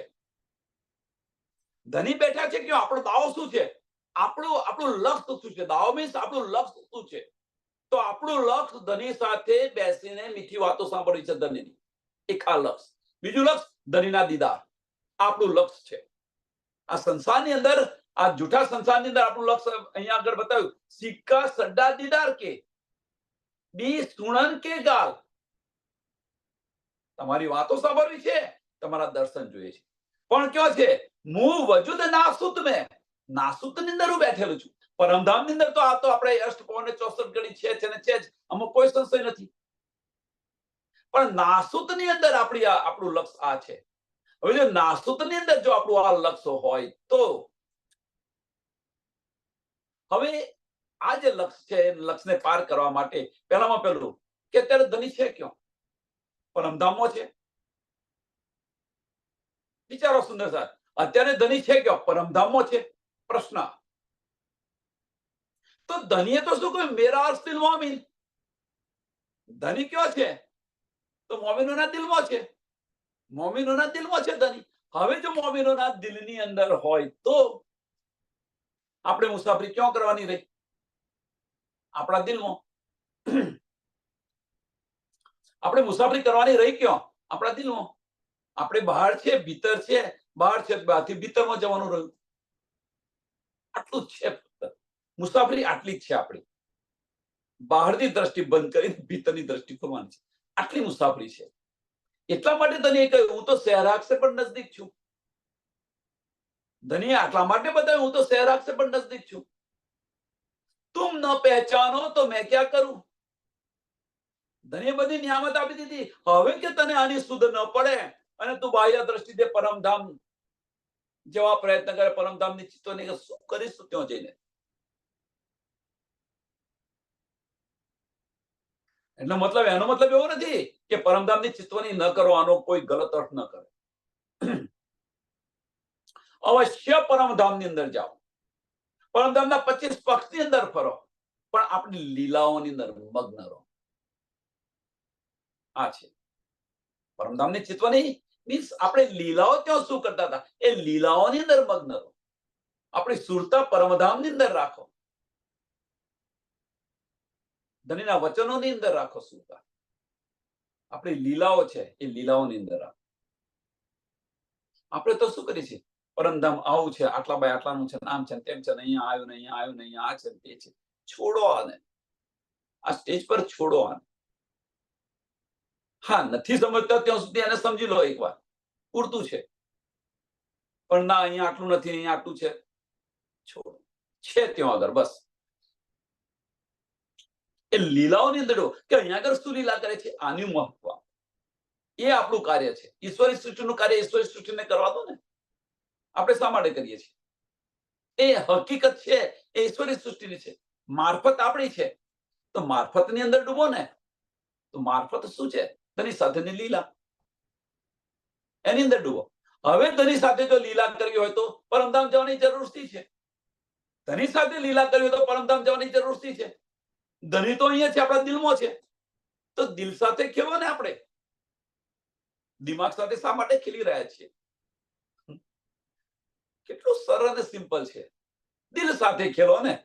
ધની બેઠા છે ક્યાં? આપણો દાવો શું છે? આપણું લક્ષ્ય શું છે? દાવો મીન્સ આપણું લક્ષ્ય શું છે? તો આપણું લક્ષ્ય ધની સાથે બેસીને મીઠી વાતો સાંભળવી છે. ધનીની એક આ લક્ષ્ય. બીજું લક્ષ્ય ધનીના દીદાર. આપણું લક્ષ્ય છે. આ સંસારની અંદર, આ જૂઠા સંસારની અંદર આપણું લક્ષ્ય અહીંયા આગળ બતાવ્યું. સિક્કા સડ્ડા દીદાર કે બી સુણન કે ગાલ, તમારી વાતો સાંભળવી છે, તમારા દર્શન જોઈએ છે. પણ કયો છે? મું વજુદ નાસુત મેં, નાસુતની અંદર હું બેઠેલું છું. પરમધામની અંદર તો આ તો આપણે અષ્ટકોણ 64 ઘડી છે જ, આમાં કોઈ સંશય નથી. પણ નાસુતની અંદર આપણું લક્ષ્ય આ છે. હવે જો નાસુતની અંદર જો આપણું આ લક્ષ્ય હોય તો હવે આ જે લક્ષ્ય છે, લક્ષ્યને પાર કરવા માટે પહેલામાં પહેલું કે અત્યારે ધની છે ક્યાં? પરમધામમાં છે. વિચારો સુંદર સાહેબ, અત્યારે ધની છે ક્યાં? પરમધામમાં છે. પ્રશ્ન. તો ધનીએ તો શું કહ્યું? મેરા અર્સ્તિલ મોમિન. ધની ક્યાં છે? તો મોમિનોના દિલમાં છે. મોમિનોના દિલમાં છે ધની. હવે જો મોમિનોના દિલની અંદર હોય તો આપણે મુસાફરી ક્યાં કરવાની રહી? આપણા દિલમાં. આપણે મુસાફરી કરવાની રહી ક્યાં? આપણા દિલમાં. આપણે બહાર છે, ભીતર છે, બહાર છે, બહારથી ભીતરમાં જવાનું રહ્યું. આટલું જ છે. મુસાફરી આટલી જ છે આપણી. બહારની દ્રષ્ટિ બંધ કરીને ભીતરની દ્રષ્ટિ ખોલવાની છે. આટલી મુસાફરી છે. એટલા માટે ધનીએ કહ્યું હું તો સહેરાગ સે પણ નજદીક છું. ધનીએ આટલા માટે બતાવ્યું હું તો સહેરાગ સે પણ નજદીક છું. તુમ ન પહેચાનો તો મેં ક્યાં કરું. ધનીએ બધી નિયામત આપી દીધી. હવે કે તને આની સુધ ન પડે અને તું બાહ્ય દ્રષ્ટિથી પરમધામ જેવા પ્રયત્ન કરે, પરમધામની ચિત્તોની કે શું કરીશું ત્યાં જઈને. એટલે મતલબ એનો મતલબ એવો નથી કે પરમધામની ચિત્તવની ન કરવાનો કોઈ ગલત અર્થ ન કરે. અવશ્ય પરમધામની અંદર જાઓ, પરમધામના 25 પક્ષની અંદર ફરો, પણ આપણી લીલાઓની અંદર મગ્ન રહો. આ છે પરમધામની ચિત્તવની. મીન્સ આપણે લીલાઓ ત્યાં શું કરતા હતા એ લીલાઓની અંદર મગ્ન રહો. આપણી સુરતા પરમધામની અંદર રાખો, ધનીના વચનોની અંદર રાખો સુરતા. આપણી લીલાઓ છે એ લીલાઓની અંદર રાખો. આપણે તો શું કરીએ છીએ, પરમધામ આવું છે, આટલા બાય આટલાનું છે, આમ છે તેમ છે, અહીંયા આવ્યું ને અહીંયા આવ્યું ને અહીંયા આ છે તે છે. છોડો આને, આ સ્ટેજ પર છોડો આને. હા, નથી સમજતા ત્યાં સુધી એને સમજી લો એકવાર, પૂરતું છે. પણ ના, અહીંયા આટલું નથી, અહીંયા આટલું છે, છોડો. છે ત્યાં આગળ બસ. એ લીલાઓની અંદર કે અહીંયા આગળ શું લીલા કરે છે આનું મહત્વ, એ આપણું કાર્ય છે. ઈશ્વરી સૃષ્ટિનું કાર્ય ઈશ્વરી સૃષ્ટિને કરવા દો ને. આપણે શા માટે કરીએ છીએ? એ હકીકત છે એ ઈશ્વરી સૃષ્ટિની છે, મારફત આપણી છે. તો મારફતની અંદર ડૂબો ને. તો મારફત શું છે? તેની સાથેની લીલા, એની અંદર ડૂબો. હવે તેની સાથે જો લીલા કરવી હોય તો પરમધામ જવાની જરૂર છે. તેની સાથે લીલા કરવી હોય તો પરમધામ જવાની જરૂર છે. ધની તો અહીંયા છે, આપણા દિલમાં છે. તો દિલ સાથે ખેલો ને. આપણે દિમાગ સાથે શા માટે ખેલી રહ્યા છીએ? કેટલું સરળ અને સિમ્પલ છે. દિલ સાથે ખેલો ને.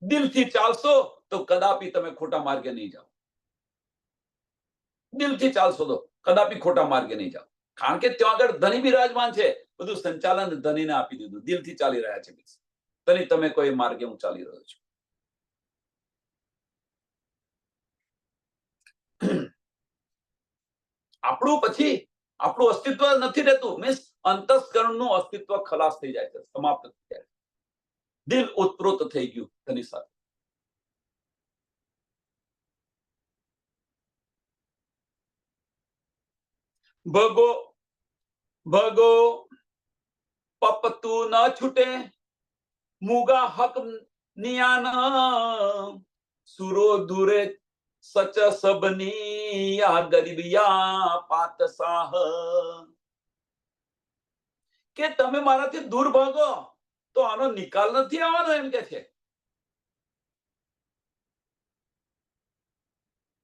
દિલથી ચાલશો તો કદાપી તમે ખોટા માર્ગે નહીં જાઓ. દિલથી ચાલશો તો કદાપી ખોટા માર્ગે નહીં જાઓ. કારણ કે ત્યાં આગળ ધની બિરાજમાન છે. બધું સંચાલન ધનીને આપી દીધું. દિલથી ચાલી રહ્યા છે. ધની તમે કોઈ માર્ગે હું ચાલી રહ્યો છું. આપણું પછી આપણું અસ્તિત્વ નથી રહેતું. મીન્સ અંતસ્કરણનું અસ્તિત્વ ખલાસ થઈ જાય છે, સમાપ્ત થઈ જાય છે. દિલ ઉત્પ્રોત થઈ ગયું તેની સાથે. ભગો ભગો પપતું ન છૂટે, મુગા હક નિયાન, સુરો દૂરે સચ સબની આ ગરીબિયા પાતશાહ. કે તમે મારાથી દૂર ભાગો તો આનો નિકાલ નથી આવવાનો, એમ કે છે.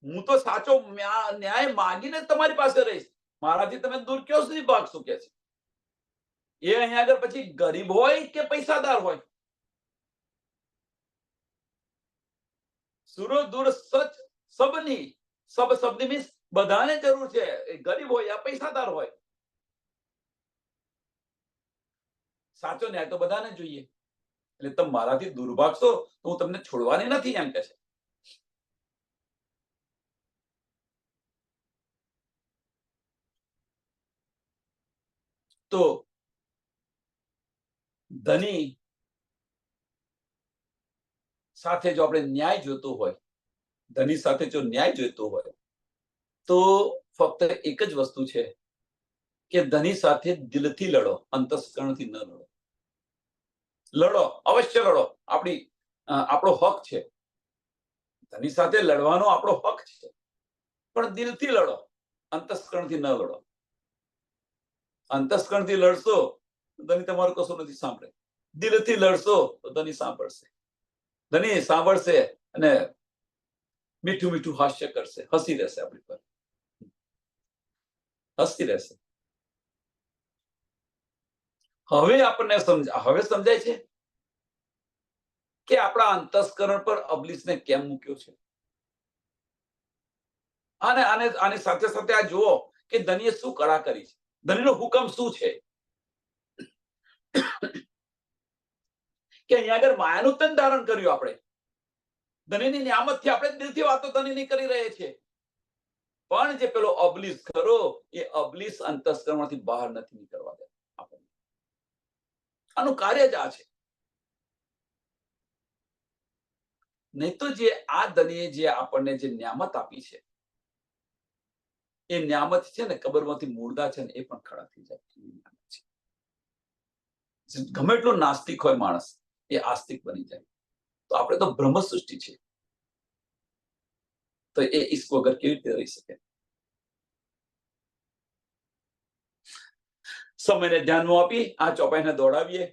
હું તો સાચો ન્યાય માંગીને તમારી પાસે રહીશ. મારાથી તમે દૂર ક્યાં સુધી ભાગશો કે છે. એ અહીંયા આગળ પછી ગરીબ હોય કે પૈસાદાર હોય, સુરો દૂર સચ સબની, સબ શબ્દ મીન્સ બધાને જરૂર છે. ગરીબ હોય યા પૈસાદાર હોય, સાચો ન્યાય તો બધાને જોઈએ. એટલે તમે મારાથી દૂર ભાગશો તો હું તમને છોડવાની નથી, એમ કે છે. તો ધની સાથે જો આપણે ન્યાય જોતો હોય, ધની સાથે જો ન્યાય જોઈતો હોય તો ફક્ત એક જ વસ્તુ છે કે ધની સાથે દિલથી લડો, અંતસ્કરણથી ન લડો. લડો, અવશ્ય લડો. આપણો હક છે. ધની સાથે લડવાનો આપણો હક છે, પણ દિલથી લડો, અંતસ્કરણથી ન લડો. અંતસ્કરણથી લડશો તો ધની તમારું કશું નથી સાંભળે. દિલથી લડશો તો ધની સાંભળશે. ધની સાંભળશે અને મીઠું મીઠું હાસ્ય કરશે, હસી રહેશે, આપણી પર હસતી રહેશે. હવે આપણને હવે સમજાય છે કે આપણા અંતસ્કરણ પર અબલીસને કેમ મૂક્યો છે. આને આને આની સાથે સાથે આ જુઓ કે ધનીએ શું કળા કરી છે. ધનીનો હુકમ શું છે કે અહીંયા આગળ માયાનું તન ધારણ કર્યું. આપણે ધણીની નિયામતથી આપણે દિલથી વાતો ધણીની કરી રહ્યા છીએ, પણ જે પેલો અબલીસ ખરો એ અબલીસ અંતસ્કરણમાંથી બહાર નથી નીકળવા દેતો આપણને. આનું કાર્ય જ આ છે. નહીં તો જે આ ધણીએ જે આપણને જે નિયામત આપી છે એ નિયામત છે ને, કબરમાંથી મુર્દા છે ને એ પણ ખડા થઈ જાય એવી નિયામત છે. ગમે એટલો નાસ્તિક હોય માણસ, એ આસ્તિક બની જાય. તો આપણે તો બ્રહ્મ સૃષ્ટિ છે, તો એ ઈશ્ક વગર કેવી રીતે રહી શકે? સમયને ધ્યાનમાં આપી આ ચોપાઈને દોડાવીએ.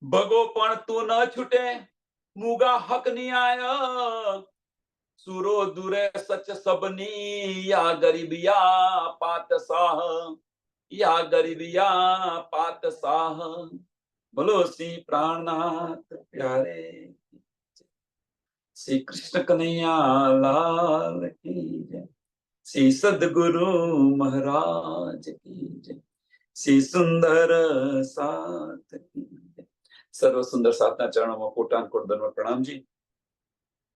ભગો પણ તું ન છૂટે, મુગા હક નિયાય, સુરો દુરે સચ સબની, યા ગરીબિયા પાતશાહ, યા ગરીબિયા પાતશાહ. બોલો શ્રી પ્રાણનાથ પ્યારે, શ્રી કૃષ્ણ કનૈયા લાલ કી જય, શ્રી સદગુરુ મહારાજ કી જય, શ્રી સુંદર સાથ કી જય. સર્વ સુંદર સાથના ચરણોમાં કોટાન કોટ દંડવત પ્રણામજી.